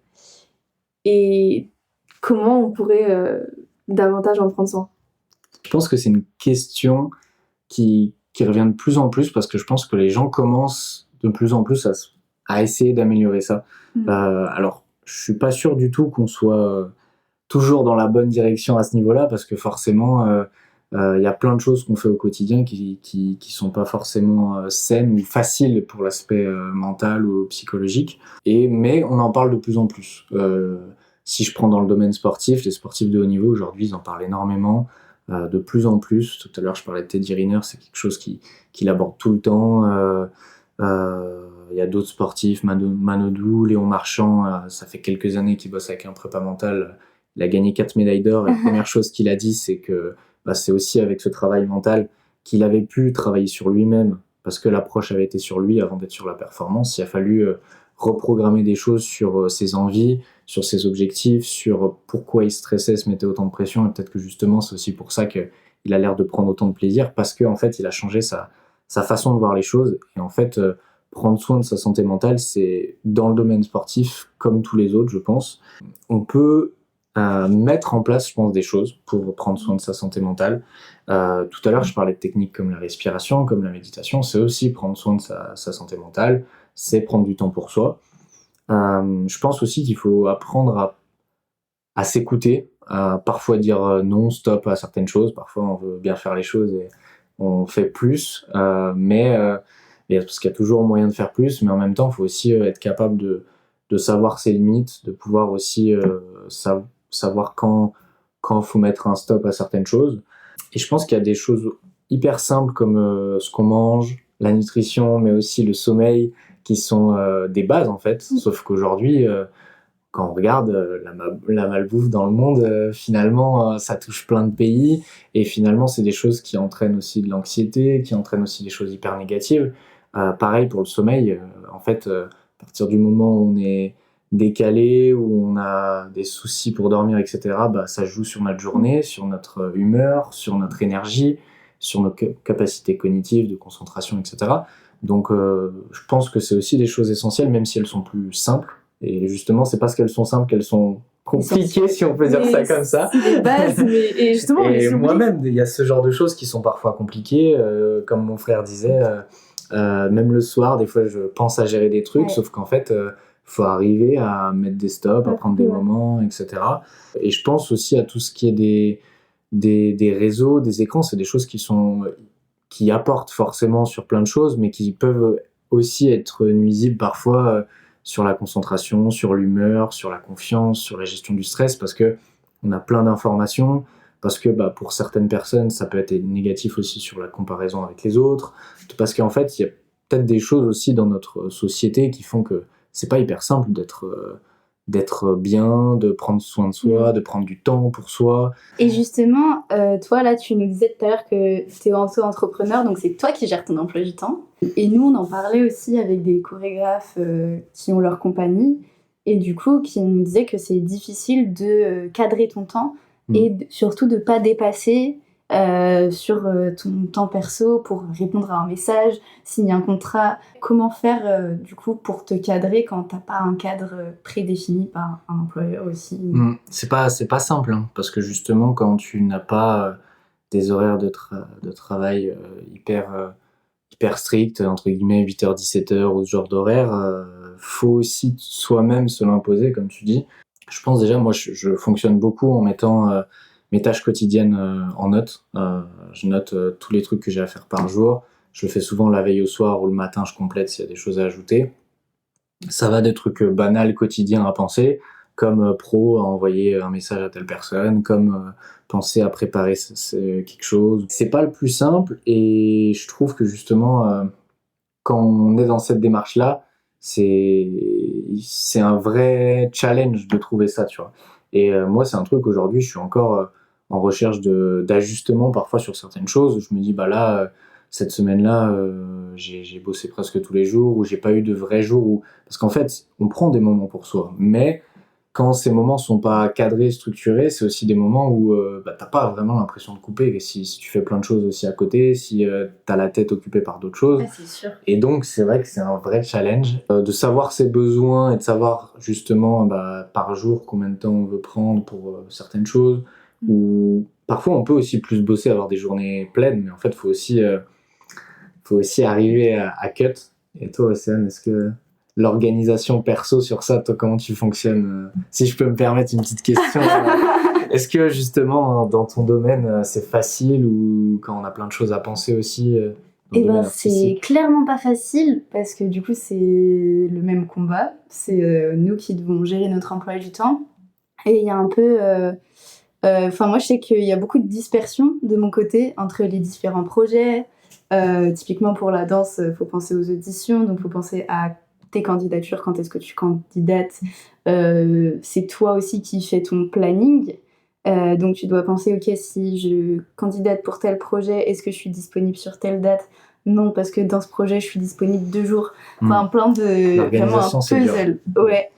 et comment on pourrait davantage en prendre soin? Je pense que c'est une question qui revient de plus en plus, parce que je pense que les gens commencent de plus en plus à essayer d'améliorer ça. Alors, je suis pas sûr du tout qu'on soit toujours dans la bonne direction à ce niveau-là, parce que forcément, y a plein de choses qu'on fait au quotidien qui sont pas forcément saines ou faciles pour l'aspect mental ou psychologique. Mais on en parle de plus en plus. Si je prends dans le domaine sportif, les sportifs de haut niveau aujourd'hui, ils en parlent énormément. De plus en plus. Tout à l'heure, je parlais de Teddy Riner, c'est quelque chose qu'il aborde tout le temps. Il y a d'autres sportifs, Manodou, Léon Marchand, ça fait quelques années qu'il bosse avec un prépa mental. Il a gagné 4 médailles d'or, et la première chose qu'il a dit, c'est que c'est aussi avec ce travail mental qu'il avait pu travailler sur lui-même, parce que l'approche avait été sur lui avant d'être sur la performance. Il a fallu reprogrammer des choses sur ses envies, sur ses objectifs, sur pourquoi il stressait, se mettait autant de pression, et peut-être que justement c'est aussi pour ça qu'il a l'air de prendre autant de plaisir, parce qu'en fait il a changé sa façon de voir les choses. Et en fait prendre soin de sa santé mentale, c'est dans le domaine sportif comme tous les autres, je pense. On peut mettre en place, je pense, des choses pour prendre soin de sa santé mentale. Tout à l'heure je parlais de techniques comme la respiration, comme la méditation, c'est aussi prendre soin de sa santé mentale, c'est prendre du temps pour soi. Je pense aussi qu'il faut apprendre à s'écouter, à parfois dire non, stop à certaines choses. Parfois, on veut bien faire les choses et on fait plus, mais parce qu'il y a toujours moyen de faire plus, mais en même temps, il faut aussi être capable de savoir ses limites, de pouvoir aussi savoir quand faut mettre un stop à certaines choses. Et je pense qu'il y a des choses hyper simples comme ce qu'on mange, la nutrition, mais aussi le sommeil, qui sont des bases en fait. Sauf qu'aujourd'hui, quand on regarde la malbouffe dans le monde, finalement, ça touche plein de pays, et finalement, c'est des choses qui entraînent aussi de l'anxiété, qui entraînent aussi des choses hyper négatives. Pareil pour le sommeil, en fait, à partir du moment où on est décalé, où on a des soucis pour dormir, etc., ça joue sur notre journée, sur notre humeur, sur notre énergie, sur nos capacités cognitives, de concentration, etc. Donc je pense que c'est aussi des choses essentielles, même si elles sont plus simples. Et justement, c'est parce qu'elles sont simples qu'elles sont compliquées, si on peut dire ça comme ça. C'est des bases, et justement, et moi-même, il y a ce genre de choses qui sont parfois compliquées. Comme mon frère disait, même le soir, des fois, je pense à gérer des trucs, sauf qu'en fait, faut arriver à mettre des stops, à prendre des moments, etc. Et je pense aussi à tout ce qui est des réseaux, des écrans. C'est des choses qui apportent forcément sur plein de choses, mais qui peuvent aussi être nuisibles parfois sur la concentration, sur l'humeur, sur la confiance, sur la gestion du stress, parce que on a plein d'informations, parce que pour certaines personnes, ça peut être négatif aussi sur la comparaison avec les autres, parce qu'en fait, il y a peut-être des choses aussi dans notre société qui font que c'est pas hyper simple d'être bien, de prendre soin de soi, de prendre du temps pour soi. Et justement, toi là, tu nous disais tout à l'heure que tu es auto-entrepreneur, donc c'est toi qui gères ton emploi du temps. Et nous, on en parlait aussi avec des chorégraphes qui ont leur compagnie, et du coup, qui nous disaient que c'est difficile de cadrer ton temps, et surtout de pas dépasser sur ton temps perso pour répondre à un message, signer un contrat. Comment faire du coup pour te cadrer quand t'as pas un cadre prédéfini par un employeur aussi? C'est pas simple, hein, parce que justement quand tu n'as pas des horaires de travail hyper hyper strict, entre guillemets, 8h-17h ou ce genre d'horaire. Faut aussi soi-même se l'imposer, comme tu dis. Je pense déjà, moi, je fonctionne beaucoup en mettant mes tâches quotidiennes en note. Je note tous les trucs que j'ai à faire par jour. Je le fais souvent la veille au soir ou le matin, je complète s'il y a des choses à ajouter. Ça va des trucs banals, quotidiens à penser, comme pro à envoyer un message à telle personne, comme penser à préparer quelque chose. C'est pas le plus simple et je trouve que justement, quand on est dans cette démarche-là, c'est un vrai challenge de trouver ça, tu vois. Et moi, c'est un truc aujourd'hui, je suis encore en recherche d'ajustement parfois sur certaines choses. Je me dis, bah là, cette semaine-là, j'ai bossé presque tous les jours, ou j'ai pas eu de vrais jours où... Parce qu'en fait, on prend des moments pour soi, mais quand ces moments sont pas cadrés, structurés, c'est aussi des moments où t'as pas vraiment l'impression de couper. Et si tu fais plein de choses aussi à côté, si t'as la tête occupée par d'autres choses. Ouais, c'est sûr. Et donc, c'est vrai que c'est un vrai challenge de savoir ses besoins et de savoir justement par jour combien de temps on veut prendre pour certaines choses. Ou parfois, on peut aussi plus bosser, avoir des journées pleines, mais en fait, faut aussi arriver à cut. Et toi, Océane, est-ce que l'organisation perso sur ça, toi, comment tu fonctionnes Si je peux me permettre une petite question, est-ce que justement, dans ton domaine, c'est facile ou quand on a plein de choses à penser aussi Eh ben, c'est clairement pas facile parce que du coup, c'est le même combat. C'est nous qui devons gérer notre emploi du temps. Et il y a un peu. Enfin, moi, je sais qu'il y a beaucoup de dispersion de mon côté entre les différents projets. Typiquement, pour la danse, il faut penser aux auditions, donc il faut penser à tes candidatures, quand est-ce que tu candidates. C'est toi aussi qui fais ton planning. Donc tu dois penser, ok, si je candidate pour tel projet, est-ce que je suis disponible sur telle date? Non, parce que dans ce projet, je suis disponible 2 jours. Enfin, plein de... Vraiment un puzzle. Ouais.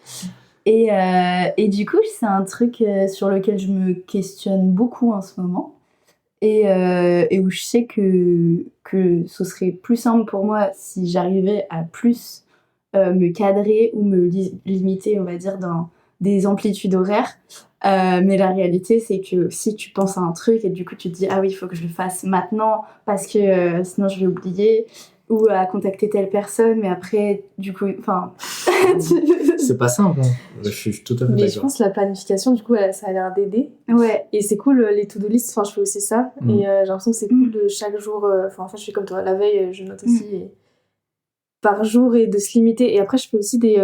Et du coup, c'est un truc sur lequel je me questionne beaucoup en ce moment. Et où je sais que ce serait plus simple pour moi si j'arrivais à plus me cadrer ou me limiter, on va dire, dans des amplitudes horaires. Mais la réalité, c'est que si tu penses à un truc et du coup tu te dis ah oui, il faut que je le fasse maintenant parce que sinon je vais oublier, ou à contacter telle personne, mais après, du coup, enfin... C'est pas simple, hein. Je suis tout à fait d'accord. Mais je pense que la planification, du coup, ça a l'air d'aider. Ouais. Et c'est cool, les to-do list, enfin, je fais aussi ça. Et j'ai l'impression que c'est cool de chaque jour... Enfin, je fais comme toi, la veille, je note aussi. Et par jour, et de se limiter. Et après, je fais aussi des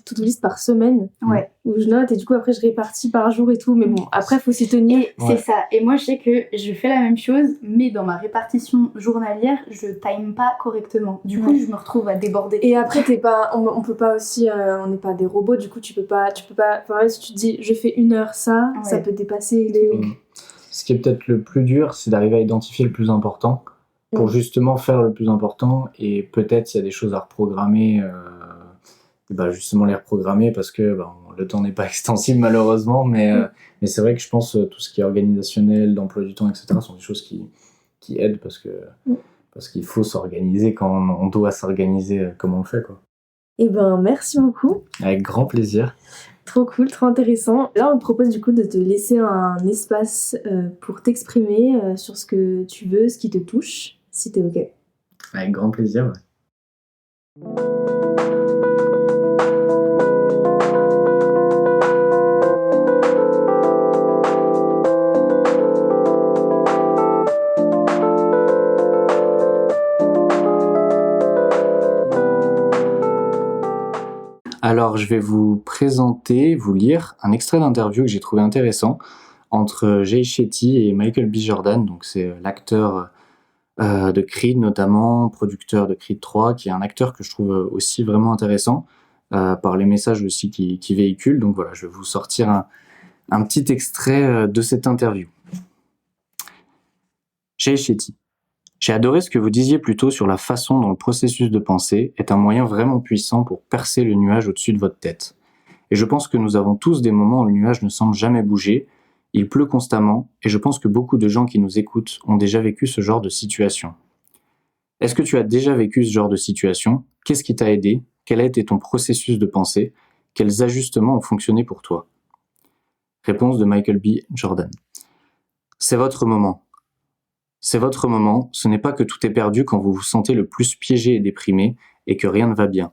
to-do list par semaine. Ouais. Où je note, et du coup, après, je répartis par jour et tout. Mais bon, après, il faut s'y tenir. Et c'est ça. Et moi, je sais que je fais la même chose, mais dans ma répartition journalière, je time pas correctement. Du coup, je me retrouve à déborder. Et après, on peut pas aussi... on n'est pas des robots, du coup, tu peux pas... Enfin, si tu te dis, je fais 1 heure ça, ça peut dépasser et tout. Ce qui est peut-être le plus dur, c'est d'arriver à identifier le plus important pour justement faire le plus important, et peut-être s'il y a des choses à reprogrammer, justement les reprogrammer, parce que le temps n'est pas extensible malheureusement, mais c'est vrai que je pense tout ce qui est organisationnel, d'emploi du temps, etc. sont des choses qui aident, parce qu'il faut s'organiser quand on doit s'organiser comme on le fait, quoi. Eh ben, merci beaucoup. Avec grand plaisir. Trop cool, trop intéressant. Là, on te propose du coup de te laisser un espace pour t'exprimer sur ce que tu veux, ce qui te touche, si t'es ok. Avec grand plaisir, ouais. Alors, je vais vous lire un extrait d'interview que j'ai trouvé intéressant entre Jay Shetty et Michael B. Jordan. Donc, c'est l'acteur de Creed, notamment, producteur de Creed 3, qui est un acteur que je trouve aussi vraiment intéressant par les messages aussi qu'il véhicule. Donc voilà, je vais vous sortir un petit extrait de cette interview. Jay Shetty. J'ai adoré ce que vous disiez plus tôt sur la façon dont le processus de pensée est un moyen vraiment puissant pour percer le nuage au-dessus de votre tête. Et je pense que nous avons tous des moments où le nuage ne semble jamais bouger, il pleut constamment, et je pense que beaucoup de gens qui nous écoutent ont déjà vécu ce genre de situation. Est-ce que tu as déjà vécu ce genre de situation ? Qu'est-ce qui t'a aidé ? Quel a été ton processus de pensée ? Quels ajustements ont fonctionné pour toi ? Réponse de Michael B. Jordan. C'est votre moment. C'est votre moment, ce n'est pas que tout est perdu quand vous vous sentez le plus piégé et déprimé et que rien ne va bien.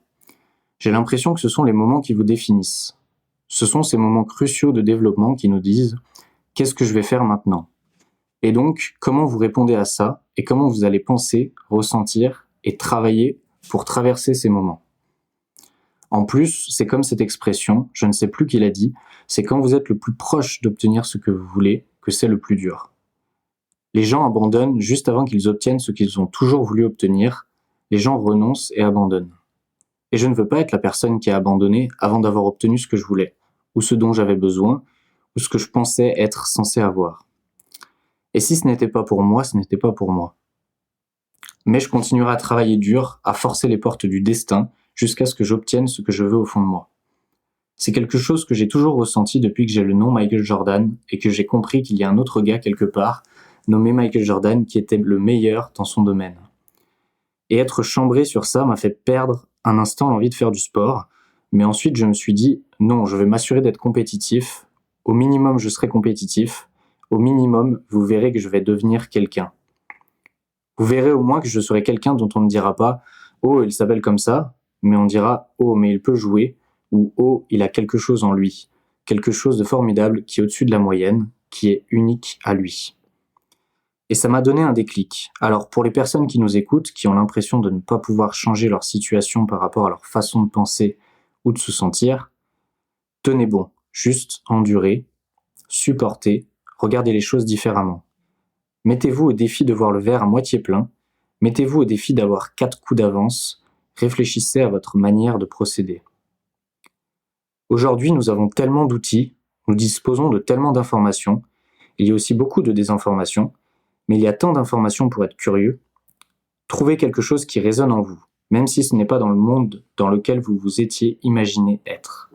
J'ai l'impression que ce sont les moments qui vous définissent. Ce sont ces moments cruciaux de développement qui nous disent « Qu'est-ce que je vais faire maintenant ?» Et donc, comment vous répondez à ça et comment vous allez penser, ressentir et travailler pour traverser ces moments. En plus, c'est comme cette expression, je ne sais plus qui l'a dit, c'est quand vous êtes le plus proche d'obtenir ce que vous voulez que c'est le plus dur. Les gens abandonnent juste avant qu'ils obtiennent ce qu'ils ont toujours voulu obtenir, les gens renoncent et abandonnent. Et je ne veux pas être la personne qui a abandonné avant d'avoir obtenu ce que je voulais, ou ce dont j'avais besoin, ou ce que je pensais être censé avoir. Et si ce n'était pas pour moi, ce n'était pas pour moi. Mais je continuerai à travailler dur, à forcer les portes du destin, jusqu'à ce que j'obtienne ce que je veux au fond de moi. C'est quelque chose que j'ai toujours ressenti depuis que j'ai le nom Michael Jordan et que j'ai compris qu'il y a un autre gars quelque part, nommé Michael Jordan, qui était le meilleur dans son domaine. Et être chambré sur ça m'a fait perdre un instant l'envie de faire du sport, mais ensuite je me suis dit, non, je vais m'assurer d'être compétitif, au minimum je serai compétitif, au minimum vous verrez que je vais devenir quelqu'un. Vous verrez au moins que je serai quelqu'un dont on ne dira pas « Oh, il s'appelle comme ça », mais on dira « Oh, mais il peut jouer » ou « Oh, il a quelque chose en lui », quelque chose de formidable qui est au-dessus de la moyenne, qui est unique à lui. Et ça m'a donné un déclic. Alors pour les personnes qui nous écoutent, qui ont l'impression de ne pas pouvoir changer leur situation par rapport à leur façon de penser ou de se sentir, tenez bon, juste endurez, supportez, regardez les choses différemment. Mettez-vous au défi de voir le verre à moitié plein, mettez-vous au défi d'avoir 4 coups d'avance, réfléchissez à votre manière de procéder. Aujourd'hui, nous avons tellement d'outils, nous disposons de tellement d'informations, il y a aussi beaucoup de désinformations, mais il y a tant d'informations pour être curieux. Trouvez quelque chose qui résonne en vous, même si ce n'est pas dans le monde dans lequel vous vous étiez imaginé être.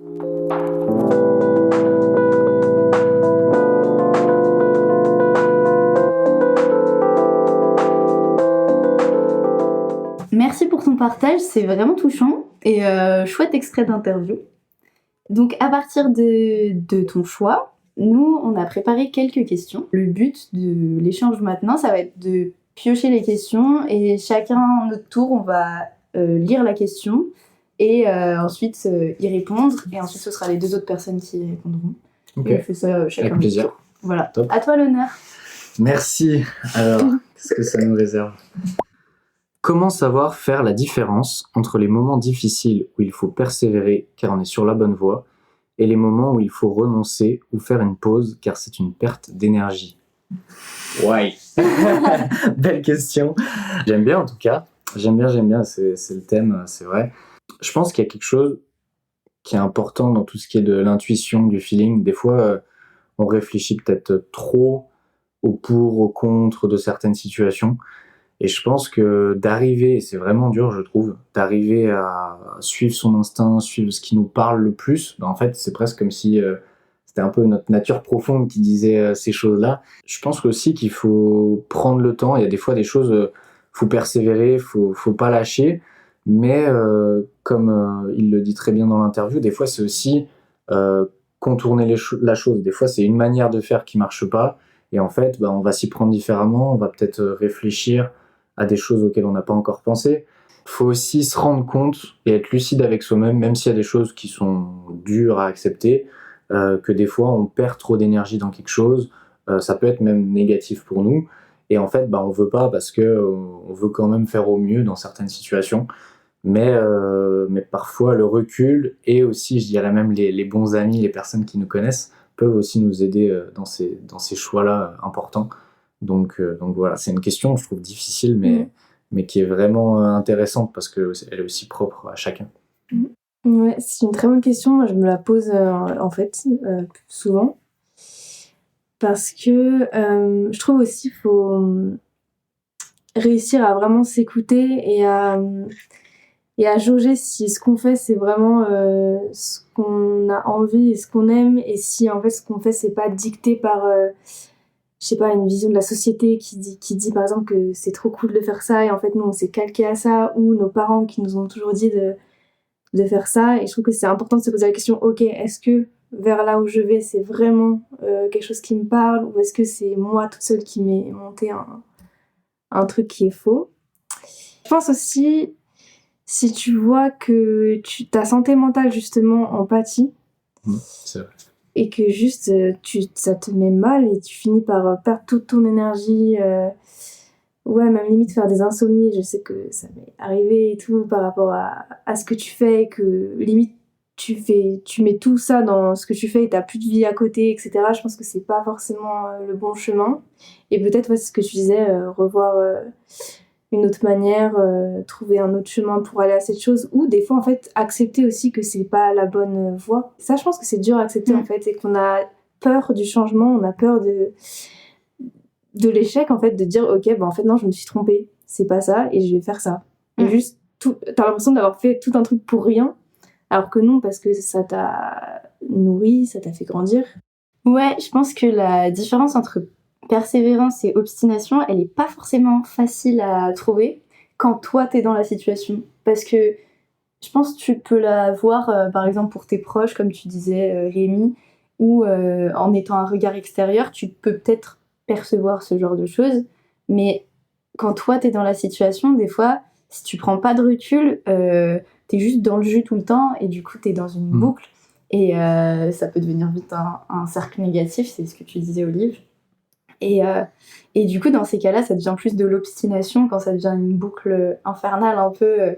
Merci pour ton partage, c'est vraiment touchant et chouette extrait d'interview. Donc à partir de ton choix, nous on a préparé quelques questions. Le but de l'échange maintenant, ça va être de piocher les questions et chacun à notre tour on va lire la question et ensuite y répondre et ensuite ce sera les 2 autres personnes qui y répondront. Ok. Et on fait ça chacun Avec plaisir. notre tour. Voilà. Top. À toi l'honneur. Merci. Alors, qu'est-ce que ça nous réserve ? Comment savoir faire la différence entre les moments difficiles où il faut persévérer car on est sur la bonne voie et les moments où il faut renoncer ou faire une pause car c'est une perte d'énergie ? Ouais. Belle question. J'aime bien en tout cas. J'aime bien, c'est le thème, c'est vrai. Je pense qu'il y a quelque chose qui est important dans tout ce qui est de l'intuition, du feeling. Des fois, on réfléchit peut-être trop au pour, au contre de certaines situations. Et je pense que d'arriver, et c'est vraiment dur je trouve, d'arriver à suivre son instinct, suivre ce qui nous parle le plus, en fait c'est presque comme si c'était un peu notre nature profonde qui disait ces choses-là. Je pense aussi qu'il faut prendre le temps, il y a des fois des choses, faut persévérer, faut pas lâcher, mais comme il le dit très bien dans l'interview, des fois c'est aussi contourner la chose, des fois c'est une manière de faire qui marche pas, et en fait on va s'y prendre différemment, on va peut-être réfléchir à des choses auxquelles on n'a pas encore pensé. Il faut aussi se rendre compte et être lucide avec soi-même, même s'il y a des choses qui sont dures à accepter, que des fois on perd trop d'énergie dans quelque chose, ça peut être même négatif pour nous, et en fait on veut pas parce que on veut quand même faire au mieux dans certaines situations, mais parfois le recul et aussi je dirais même les bons amis, les personnes qui nous connaissent peuvent aussi nous aider dans ces choix-là importants. Donc voilà, c'est une question je trouve difficile mais qui est vraiment intéressante parce qu'elle est aussi propre à chacun. Ouais, c'est une très bonne question. Moi, je me la pose en fait souvent parce que je trouve aussi qu'il faut réussir à vraiment s'écouter et à jauger si ce qu'on fait c'est vraiment ce qu'on a envie et ce qu'on aime, et si en fait ce qu'on fait c'est pas dicté par je sais pas, une vision de la société qui dit par exemple que c'est trop cool de faire ça et en fait nous on s'est calqué à ça, ou nos parents qui nous ont toujours dit de faire ça. Et je trouve que c'est important de se poser la question, ok, est-ce que vers là où je vais c'est vraiment quelque chose qui me parle, ou est-ce que c'est moi toute seule qui m'ai monté un truc qui est faux. Je pense aussi, si tu vois que ta santé mentale, justement, en pâtit, c'est vrai. et que juste, ça te met mal et tu finis par perdre toute ton énergie, ouais, même limite faire des insomnies, je sais que ça m'est arrivé et tout, par rapport à ce que tu fais, que limite, tu mets tout ça dans ce que tu fais et t'as plus de vie à côté, etc. Je pense que c'est pas forcément le bon chemin. Et peut-être, ouais, c'est ce que tu disais, revoir une autre manière, trouver un autre chemin pour aller à cette chose, ou des fois, en fait, accepter aussi que c'est pas la bonne voie. Ça, je pense que c'est dur à accepter, en fait, et qu'on a peur du changement, on a peur de l'échec, en fait, de dire, ok, en fait, non, je me suis trompée, c'est pas ça, et je vais faire ça. Et juste, t'as l'impression d'avoir fait tout un truc pour rien, alors que non, parce que ça t'a nourri, ça t'a fait grandir. Ouais, je pense que la différence entre persévérance et obstination, elle est pas forcément facile à trouver quand toi t'es dans la situation. Parce que je pense que tu peux la voir, par exemple, pour tes proches, comme tu disais, Rémi, ou en étant un regard extérieur, tu peux peut-être percevoir ce genre de choses. Mais quand toi t'es dans la situation, des fois, si tu prends pas de recul, t'es juste dans le jus tout le temps et du coup t'es dans une boucle. Et ça peut devenir vite un cercle négatif, c'est ce que tu disais, Olive. Et du coup, dans ces cas-là, ça devient plus de l'obstination quand ça devient une boucle infernale un peu,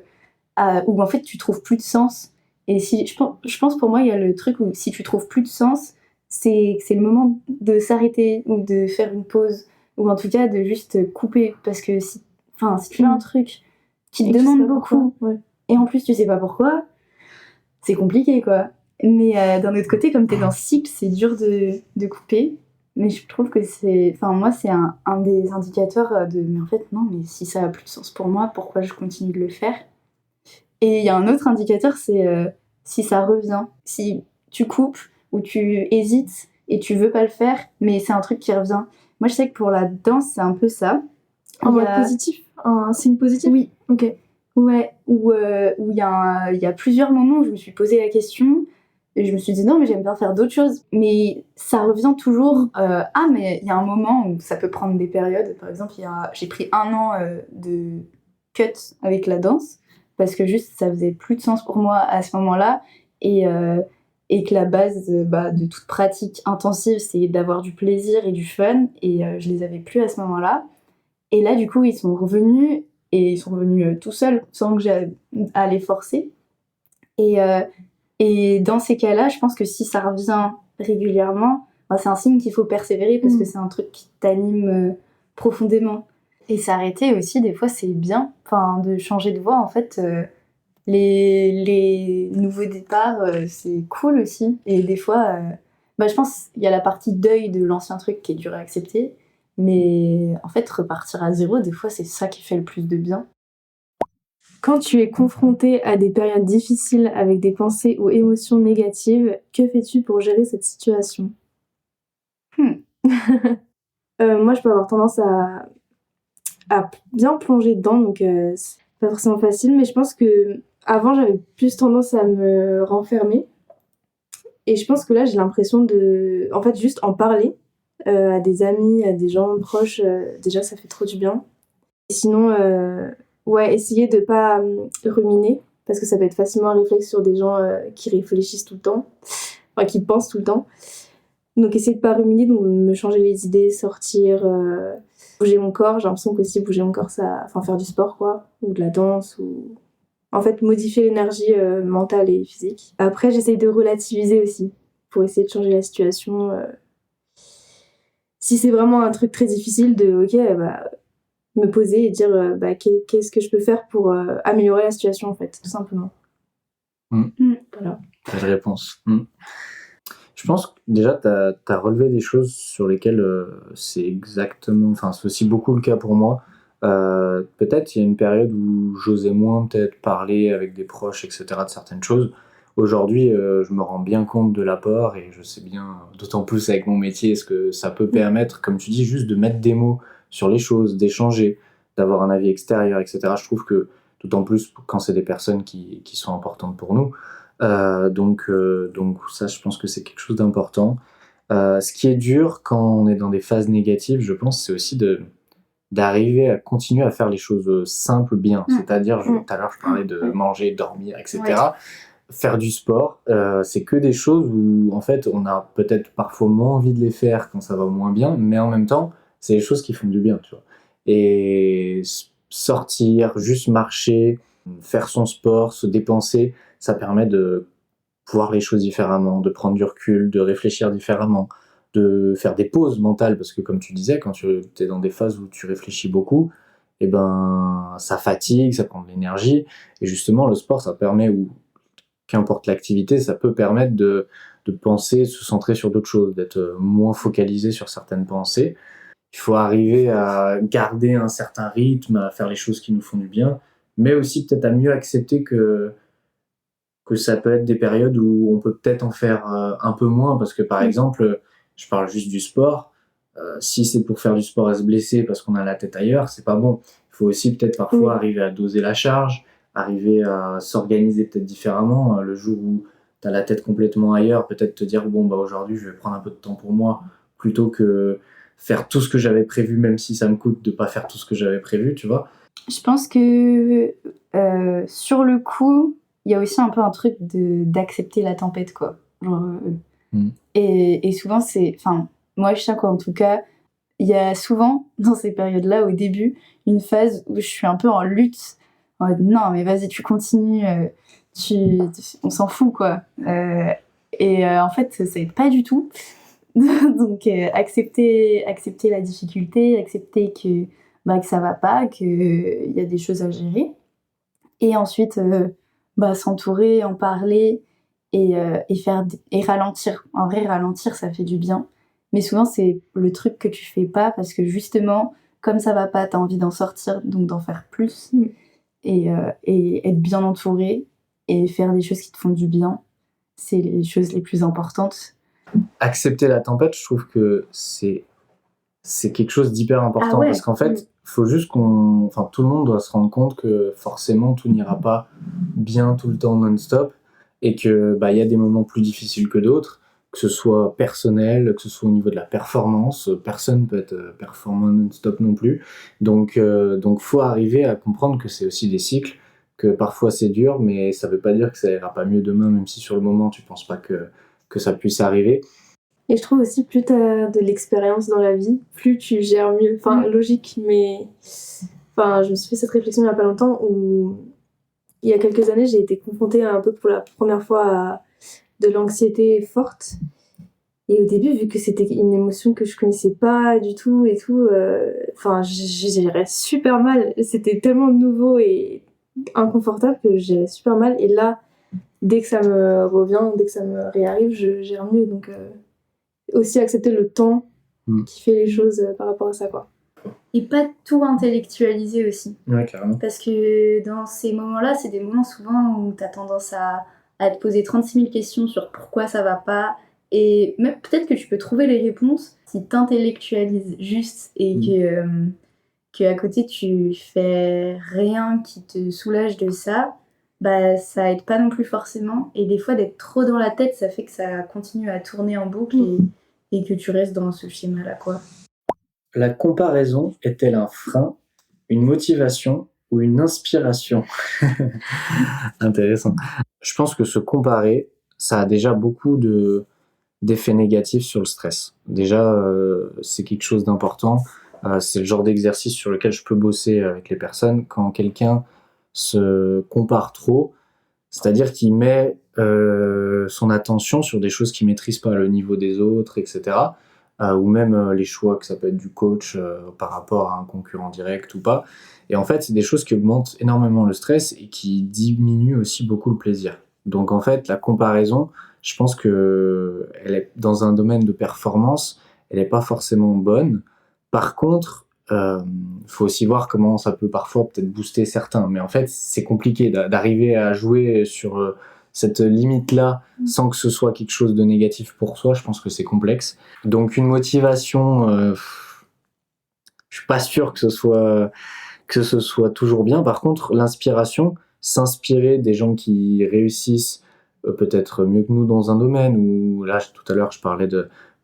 où en fait tu trouves plus de sens. Et si, je pense pour moi, il y a le truc où si tu trouves plus de sens, c'est le moment de s'arrêter ou de faire une pause, ou en tout cas de juste couper. Parce que si tu fais un truc qui te demande beaucoup, et en plus tu sais pas pourquoi, c'est compliqué, quoi. Mais d'un autre côté, comme t'es dans ce cycle, c'est dur de couper. Mais je trouve que moi, c'est un des indicateurs de, mais en fait, non, mais si ça a plus de sens pour moi, pourquoi je continue de le faire? Et il y a un autre indicateur, c'est si ça revient. Si tu coupes ou tu hésites et tu veux pas le faire, mais c'est un truc qui revient. Moi, je sais que pour la danse, c'est un peu ça. En mode positif? Un signe positif? Oui. Ok. Ouais, où il y a plusieurs moments où je me suis posé la question et je me suis dit non, mais j'aime bien faire d'autres choses. Mais ça revient toujours, mais il y a un moment où ça peut prendre des périodes. Par exemple, j'ai pris 1 an de cut avec la danse parce que juste ça faisait plus de sens pour moi à ce moment-là et que la base de toute pratique intensive, c'est d'avoir du plaisir et du fun et je les avais plus à ce moment-là. Et là, du coup, ils sont revenus. Et ils sont revenus tout seuls, sans que j'aille à les forcer. Et dans ces cas-là, je pense que si ça revient régulièrement, c'est un signe qu'il faut persévérer parce que c'est un truc qui t'anime profondément. Et s'arrêter aussi, des fois, c'est bien. De changer de voie, en fait, les nouveaux départs, c'est cool aussi. Et des fois, je pense qu'il y a la partie deuil de l'ancien truc qui est dur à accepter. Mais en fait, repartir à zéro, des fois, c'est ça qui fait le plus de bien. Quand tu es confronté à des périodes difficiles avec des pensées ou émotions négatives, que fais-tu pour gérer cette situation? Moi, je peux avoir tendance à bien plonger dedans, donc c'est pas forcément facile, mais je pense que avant j'avais plus tendance à me renfermer. Et je pense que là, j'ai l'impression de, en fait, juste en parler à des amis, à des gens proches, déjà ça fait trop du bien. Et sinon, essayer de pas ruminer, parce que ça peut être facilement un réflexe sur des gens qui réfléchissent tout le temps, qui pensent tout le temps. Donc essayer de pas ruminer, donc me changer les idées, sortir, bouger mon corps. J'ai l'impression qu'aussi bouger mon corps, faire du sport, quoi, ou de la danse, ou en fait modifier l'énergie mentale et physique. Après, j'essaye de relativiser aussi, pour essayer de changer la situation. Si c'est vraiment un truc très difficile, me poser et dire qu'est-ce que je peux faire pour améliorer la situation, en fait, tout simplement. Voilà. Belle réponse. Je pense que déjà, tu as relevé des choses sur lesquelles c'est exactement... c'est aussi beaucoup le cas pour moi. Peut-être il y a une période où j'osais moins peut-être parler avec des proches, etc. de certaines choses. Aujourd'hui, je me rends bien compte de l'apport et je sais bien, d'autant plus avec mon métier, ce que ça peut permettre, comme tu dis, juste de mettre des mots sur les choses, d'échanger, d'avoir un avis extérieur, etc. Je trouve que, d'autant plus quand c'est des personnes qui sont importantes pour nous. Donc ça, je pense que c'est quelque chose d'important. Ce qui est dur quand on est dans des phases négatives, je pense, c'est aussi de d'arriver à continuer à faire les choses simples bien. C'est-à-dire, tout à l'heure, je parlais de manger, dormir, etc. Ouais. Faire du sport, c'est que des choses où, en fait, on a peut-être parfois moins envie de les faire quand ça va moins bien, mais en même temps, c'est des choses qui font du bien, tu vois. Et sortir, juste marcher, faire son sport, se dépenser, ça permet de voir les choses différemment, de prendre du recul, de réfléchir différemment, de faire des pauses mentales, parce que comme tu disais, quand tu es dans des phases où tu réfléchis beaucoup, et ben ça fatigue, ça prend de l'énergie, et justement le sport, ça permet, ou qu'importe l'activité, ça peut permettre de penser, de se centrer sur d'autres choses, d'être moins focalisé sur certaines pensées. Il faut arriver à garder un certain rythme, à faire les choses qui nous font du bien, mais aussi peut-être à mieux accepter que ça peut être des périodes où on peut peut-être en faire un peu moins, parce que par exemple, je parle juste du sport, si c'est pour faire du sport et se blesser parce qu'on a la tête ailleurs, c'est pas bon. Il faut aussi peut-être parfois arriver à doser la charge, arriver à s'organiser peut-être différemment. Le jour où tu as la tête complètement ailleurs, peut-être te dire, bon, bah aujourd'hui, je vais prendre un peu de temps pour moi, plutôt que faire tout ce que j'avais prévu, même si ça me coûte de pas faire tout ce que j'avais prévu, tu vois. Je pense que sur le coup, il y a aussi un peu un truc d'accepter la tempête, quoi. Genre, et souvent, enfin, moi, je sais qu'en tout cas, il y a souvent, dans ces périodes-là, au début, une phase où je suis un peu en lutte. En mode, non, mais vas-y, tu continues, on s'en fout, quoi. En fait, ça aide pas du tout. Donc, accepter la difficulté, accepter que ça va pas, qu'il y a des choses à gérer. Et ensuite, s'entourer, en parler et ralentir. En vrai, ralentir, ça fait du bien. Mais souvent, c'est le truc que tu fais pas parce que justement, comme ça va pas, t'as envie d'en sortir, donc d'en faire plus. Et être bien entouré et faire des choses qui te font du bien, c'est les choses les plus importantes. Accepter la tempête, je trouve que c'est quelque chose d'hyper important, parce qu'en fait, faut juste tout le monde doit se rendre compte que forcément tout n'ira pas bien tout le temps non-stop, et que y a des moments plus difficiles que d'autres, que ce soit personnel, que ce soit au niveau de la performance. Personne peut être performant non-stop non plus. Donc faut arriver à comprendre que c'est aussi des cycles, que parfois c'est dur, mais ça veut pas dire que ça ira pas mieux demain, même si sur le moment tu penses pas que ça puisse arriver. Et je trouve aussi, plus t'as de l'expérience dans la vie, plus tu gères mieux. Enfin, logique, mais... Enfin, je me suis fait cette réflexion il y a pas longtemps où, il y a quelques années, j'ai été confrontée un peu pour la première fois à de l'anxiété forte. Et au début, vu que c'était une émotion que je connaissais pas du tout et tout, je gérais super mal. C'était tellement nouveau et inconfortable que je gérais super mal. Et là, dès que ça me revient, dès que ça me réarrive, je gère mieux. Donc, aussi accepter le temps qui fait les choses par rapport à ça, quoi. Et pas tout intellectualiser aussi. Ouais, carrément. Parce que dans ces moments-là, c'est des moments souvent où t'as tendance à te poser 36 000 questions sur pourquoi ça va pas. Et même peut-être que tu peux trouver les réponses si t'intellectualises juste et que à côté tu fais rien qui te soulage de ça, ça aide pas non plus forcément. Et des fois, d'être trop dans la tête, ça fait que ça continue à tourner en boucle et que tu restes dans ce schéma-là, quoi. La comparaison est-elle un frein, une motivation ou une inspiration? Intéressant. Je pense que se comparer, ça a déjà beaucoup d'effets négatifs sur le stress. Déjà, c'est quelque chose d'important. C'est le genre d'exercice sur lequel je peux bosser avec les personnes. Quand quelqu'un se compare trop, c'est-à-dire qu'il met son attention sur des choses qu'il maîtrise pas, le niveau des autres, etc. Ou même les choix, que ça peut être du coach par rapport à un concurrent direct ou pas. Et en fait, c'est des choses qui augmentent énormément le stress et qui diminuent aussi beaucoup le plaisir. Donc en fait, la comparaison, je pense que elle est dans un domaine de performance, elle n'est pas forcément bonne. Par contre, faut aussi voir comment ça peut parfois peut-être booster certains. Mais en fait, c'est compliqué d'arriver à jouer sur cette limite-là sans que ce soit quelque chose de négatif pour soi. Je pense que c'est complexe. Donc une motivation, je suis pas sûr que ce soit toujours bien. Par contre, l'inspiration, s'inspirer des gens qui réussissent peut-être mieux que nous dans un domaine, ou là tout à l'heure je parlais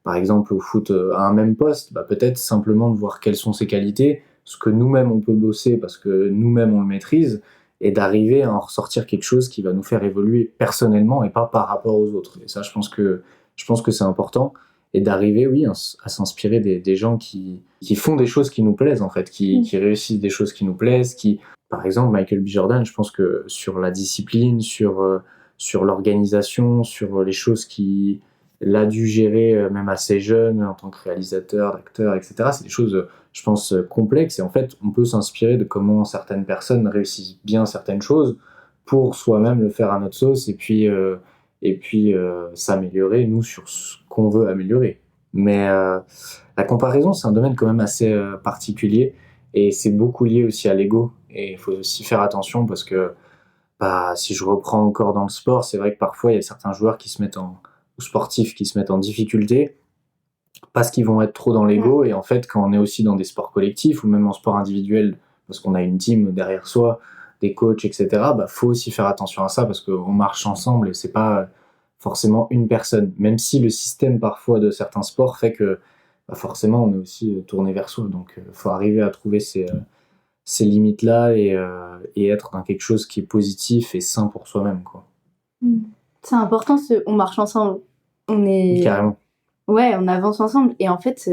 par exemple au foot à un même poste, peut-être simplement de voir quelles sont ses qualités, ce que nous-mêmes on peut bosser parce que nous-mêmes on le maîtrise, et d'arriver à en ressortir quelque chose qui va nous faire évoluer personnellement et pas par rapport aux autres. Et ça, je pense que c'est important, et d'arriver, oui, à s'inspirer des gens qui font des choses qui nous plaisent, en fait, qui réussissent des choses qui nous plaisent, par exemple, Michael B. Jordan, je pense que sur la discipline, sur l'organisation, sur les choses qu'il a dû gérer, même assez jeune, en tant que réalisateur, acteur, etc., c'est des choses, je pense, complexes, et en fait, on peut s'inspirer de comment certaines personnes réussissent bien certaines choses pour soi-même le faire à notre sauce, et puis s'améliorer, nous, sur ce qu'on veut améliorer. Mais la comparaison, c'est un domaine quand même assez particulier, et c'est beaucoup lié aussi à l'ego, et il faut aussi faire attention parce que si je reprends encore dans le sport, c'est vrai que parfois il y a certains joueurs ou sportifs qui se mettent en difficulté parce qu'ils vont être trop dans l'ego, et en fait quand on est aussi dans des sports collectifs ou même en sport individuel, parce qu'on a une team derrière soi, des coachs, etc., faut aussi faire attention à ça parce qu'on marche ensemble et c'est pas forcément une personne, même si le système parfois de certains sports fait que forcément on est aussi tourné vers soi, donc faut arriver à trouver ces limites-là et être dans quelque chose qui est positif et sain pour soi-même, quoi. C'est important, on marche ensemble. On est... Carrément. Ouais, on avance ensemble. Et en fait,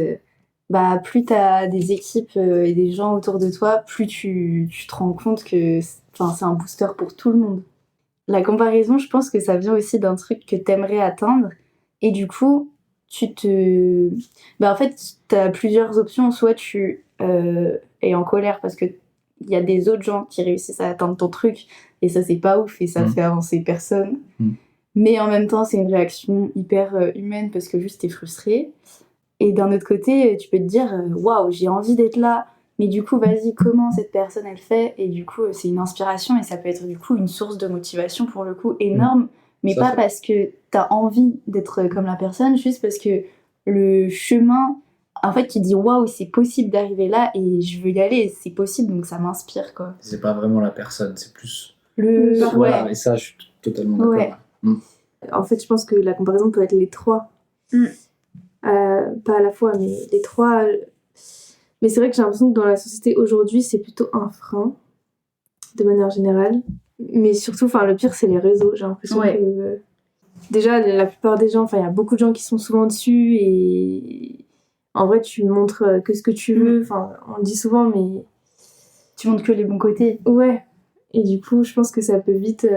plus t'as des équipes et des gens autour de toi, plus tu te rends compte que c'est un booster pour tout le monde. La comparaison, je pense que ça vient aussi d'un truc que t'aimerais atteindre. Et du coup, en fait, t'as plusieurs options. Soit tu es en colère parce que il y a des autres gens qui réussissent à atteindre ton truc, et ça, c'est pas ouf, et ça fait avancer personne. Mais en même temps, c'est une réaction hyper humaine parce que juste t'es frustré. Et d'un autre côté, tu peux te dire waouh, j'ai envie d'être là, mais du coup, vas-y, comment cette personne elle fait? Et du coup, c'est une inspiration, et ça peut être du coup une source de motivation pour le coup énorme, mais Ça, pas parce que t'as envie d'être comme la personne, juste parce que le chemin, en fait, tu dis waouh, c'est possible d'arriver là et je veux y aller, c'est possible, donc ça m'inspire, quoi. C'est pas vraiment la personne, c'est plus Ouais. et ça, je suis totalement d'accord. Ouais. En fait, je pense que la comparaison peut être les trois. Pas à la fois, mais les trois. Mais c'est vrai que j'ai l'impression que dans la société aujourd'hui, c'est plutôt un frein, de manière générale. Mais surtout, le pire, c'est les réseaux. J'ai l'impression que... Déjà, la plupart des gens, il y a beaucoup de gens qui sont souvent dessus, et en vrai, tu montres que ce que tu veux. On le dit souvent, mais... Tu montres que les bons côtés. Ouais. Et du coup, je pense que ça peut vite...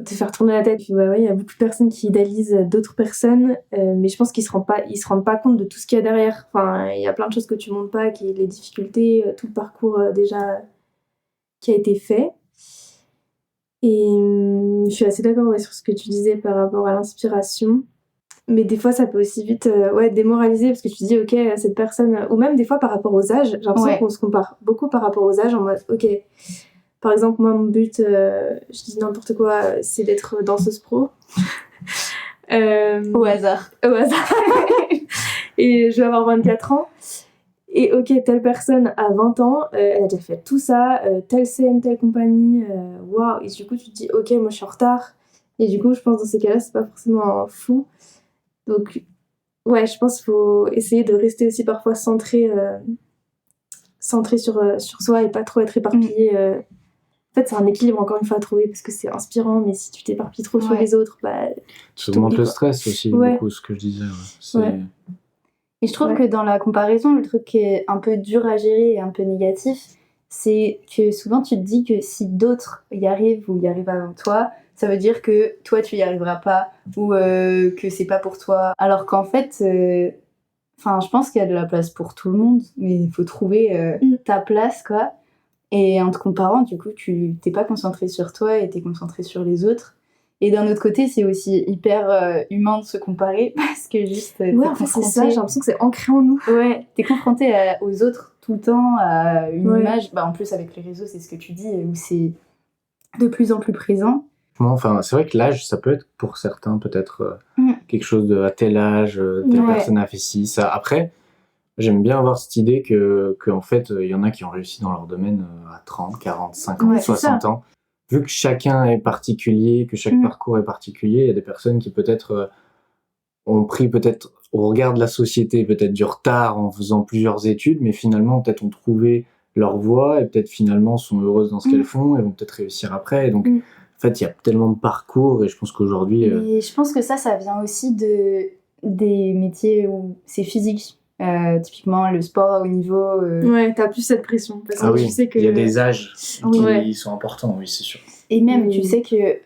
te faire tourner la tête. Puis, il y a beaucoup de personnes qui idéalisent d'autres personnes, mais je pense qu'ils se rendent pas compte de tout ce qu'il y a derrière. Il y a plein de choses que tu montres pas, les difficultés, tout le parcours déjà qui a été fait. Et je suis assez d'accord sur ce que tu disais par rapport à l'inspiration. Mais des fois, ça peut aussi vite démoraliser, parce que tu dis, ok, cette personne... Ou même des fois par rapport aux âges, j'ai l'impression qu'on se compare beaucoup par rapport aux âges, en mode, ok... Par exemple, moi, mon but, je dis n'importe quoi, c'est d'être danseuse pro. Au hasard. Et je vais avoir 24 ans. Et ok, telle personne a 20 ans, elle a déjà fait tout ça, telle scène, telle compagnie, waouh. Et du coup, tu te dis, ok, moi, je suis en retard. Et du coup, je pense dans ces cas-là, c'est pas forcément fou. Donc, je pense qu'il faut essayer de rester aussi parfois centré sur soi et pas trop être éparpillé. En fait, c'est un équilibre, encore une fois, à trouver, parce que c'est inspirant, mais si tu t'éparpilles trop sur les autres, ça augmente le stress aussi, beaucoup, ce que je disais. Et je trouve que dans la comparaison, le truc qui est un peu dur à gérer et un peu négatif, c'est que souvent tu te dis que si d'autres y arrivent ou y arrivent avant toi, ça veut dire que toi tu y arriveras pas, ou que c'est pas pour toi. Alors qu'en fait, je pense qu'il y a de la place pour tout le monde, mais il faut trouver ta place, quoi. Et en te comparant, du coup, tu t'es pas concentré sur toi et t'es concentré sur les autres. Et d'un autre côté, c'est aussi hyper humain de se comparer, parce que juste... en fait, c'est ça, j'ai l'impression que c'est ancré en nous. Ouais, t'es confronté aux autres tout le temps, à une image. En plus, avec les réseaux, c'est ce que tu dis, où c'est de plus en plus présent. C'est vrai que l'âge, ça peut être pour certains peut-être quelque chose de à tel âge, telle personne a fait ci, ça. Après... J'aime bien avoir cette idée que en fait, il y en a qui ont réussi dans leur domaine à 30, 40, 50, 60 ans. Vu que chacun est particulier, que chaque parcours est particulier, il y a des personnes qui peut-être ont pris peut-être au regard de la société, peut-être du retard en faisant plusieurs études, mais finalement, peut-être ont trouvé leur voie et peut-être finalement sont heureuses dans ce qu'elles font et vont peut-être réussir après. Et donc, en fait, il y a tellement de parcours et je pense qu'aujourd'hui... Et je pense que ça vient aussi des métiers où c'est physique. Typiquement, le sport à haut niveau. Ouais, t'as plus cette pression. Parce que tu sais que... il y a des âges Ouais. qui sont importants, oui, c'est sûr. Et même, tu sais que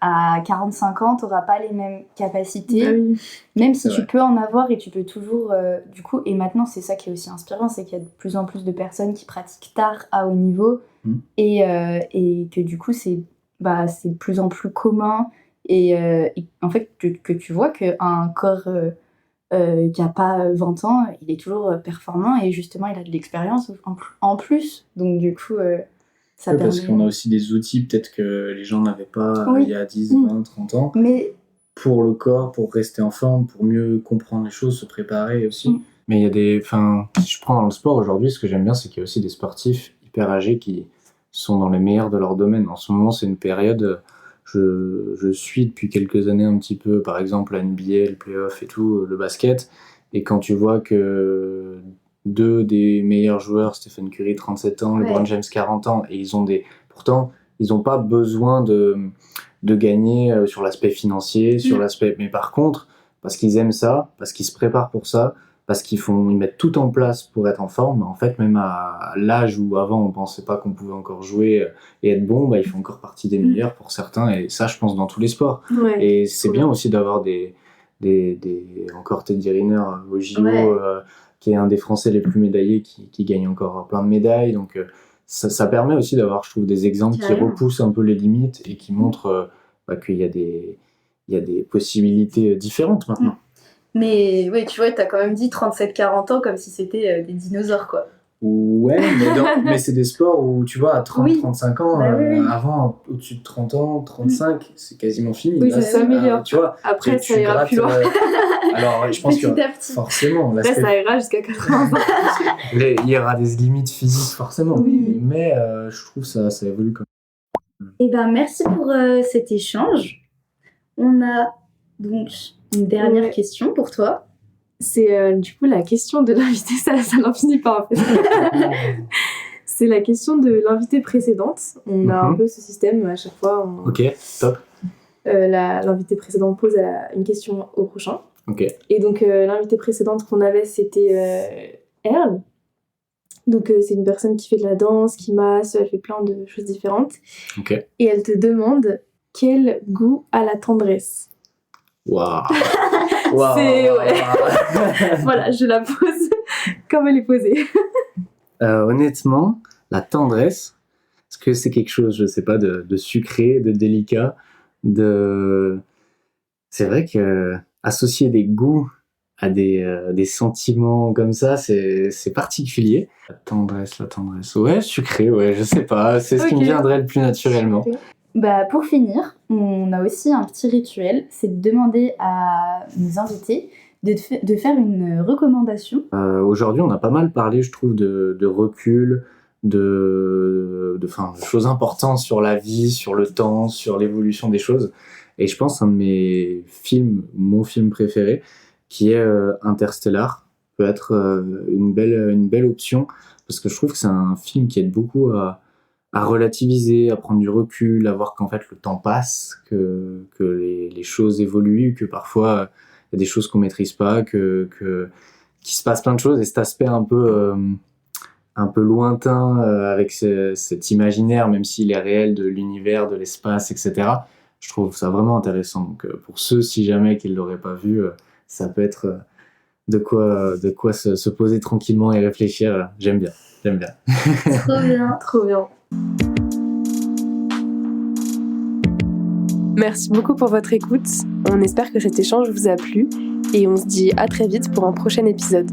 à 45 ans, t'auras pas les mêmes capacités. Ah oui. Même si C'est tu vrai. peux en avoir et tu peux toujours... du coup, et maintenant, c'est ça qui est aussi inspirant, c'est qu'il y a de plus en plus de personnes qui pratiquent tard à haut niveau et que du coup, c'est de plus en plus commun. Et en fait, que tu vois qu'un corps qui n'a pas 20 ans, il est toujours performant et justement, il a de l'expérience en plus. Donc du coup, ça permet... Parce qu'on a aussi des outils peut-être que les gens n'avaient pas il y a 10, 20, 30 ans. Mais Pour le corps, pour rester en forme, pour mieux comprendre les choses, se préparer aussi. Mais il y a des... Enfin, si je prends dans le sport aujourd'hui, ce que j'aime bien, c'est qu'il y a aussi des sportifs hyper âgés qui sont dans les meilleurs de leur domaine. En ce moment, c'est une période... Je suis depuis quelques années un petit peu, par exemple, la NBA, le play-off et tout, le basket. Et quand tu vois que 2 des meilleurs joueurs, Stephen Curry, 37 ans, LeBron James, 40 ans, et pourtant, ils n'ont pas besoin de gagner sur l'aspect financier, sur l'aspect... Mais par contre, parce qu'ils aiment ça, parce qu'ils se préparent pour ça, parce qu'ils mettent tout en place pour être en forme. En fait, même à l'âge où avant on pensait pas qu'on pouvait encore jouer et être bon, ils font encore partie des meilleurs pour certains. Et ça, je pense, dans tous les sports. Ouais. Et c'est bien aussi d'avoir encore Teddy Riner au JO, qui est un des Français les plus médaillés, qui gagne encore plein de médailles. Donc ça permet aussi d'avoir, je trouve, des exemples qui repoussent un peu les limites et qui montrent qu'il y a des possibilités différentes maintenant. Mais oui, tu vois, t'as quand même dit 37-40 ans comme si c'était des dinosaures, quoi. Ouais, mais c'est des sports où, tu vois, à 30-35 ans, avant, au-dessus de 30 ans, 35, c'est quasiment fini. Oui, là, ça s'améliore. Tu vois, après, ça ira plus loin. Alors, je pense que forcément... Après, ça ira jusqu'à 80 ans. Il y aura des limites physiques, forcément. Oui. Mais je trouve ça évolue quand même. Eh ben, merci pour cet échange. On a donc une dernière question pour toi. C'est du coup la question de l'invité, ça n'en finit pas en fait. C'est la question de l'invité précédente. On a un peu ce système à chaque fois. Ok, top. L'invité précédent pose une question au prochain. Ok. Et donc l'invité précédente qu'on avait, c'était Earl. Donc c'est une personne qui fait de la danse, qui masse, elle fait plein de choses différentes. Ok. Et elle te demande quel goût a la tendresse. Waouh. Voilà, je la pose comme elle est posée. Honnêtement, la tendresse, est-ce que c'est quelque chose, je sais pas, de sucré, de délicat, C'est vrai que associer des goûts à des sentiments comme ça, c'est particulier. La tendresse. Ouais, sucré, ouais, je sais pas. C'est ce qui me viendrait le plus naturellement. Pour finir, on a aussi un petit rituel, c'est de demander à nos invités de faire une recommandation. Aujourd'hui, on a pas mal parlé, je trouve, de recul, de choses importantes sur la vie, sur le temps, sur l'évolution des choses. Et je pense un de mes films, mon film préféré, qui est Interstellar, peut être une belle option, parce que je trouve que c'est un film qui aide beaucoup à relativiser, à prendre du recul, à voir qu'en fait le temps passe, que les choses évoluent, que parfois il y a des choses qu'on maîtrise pas, qu'il se passe plein de choses, et cet aspect un peu lointain avec cet imaginaire, même s'il est réel, de l'univers, de l'espace, etc. Je trouve ça vraiment intéressant. Donc pour ceux, si jamais qu'ils l'auraient pas vu, ça peut être de quoi se poser tranquillement et réfléchir. J'aime bien. Trop bien. Merci beaucoup pour votre écoute. On espère que cet échange vous a plu et on se dit à très vite pour un prochain épisode.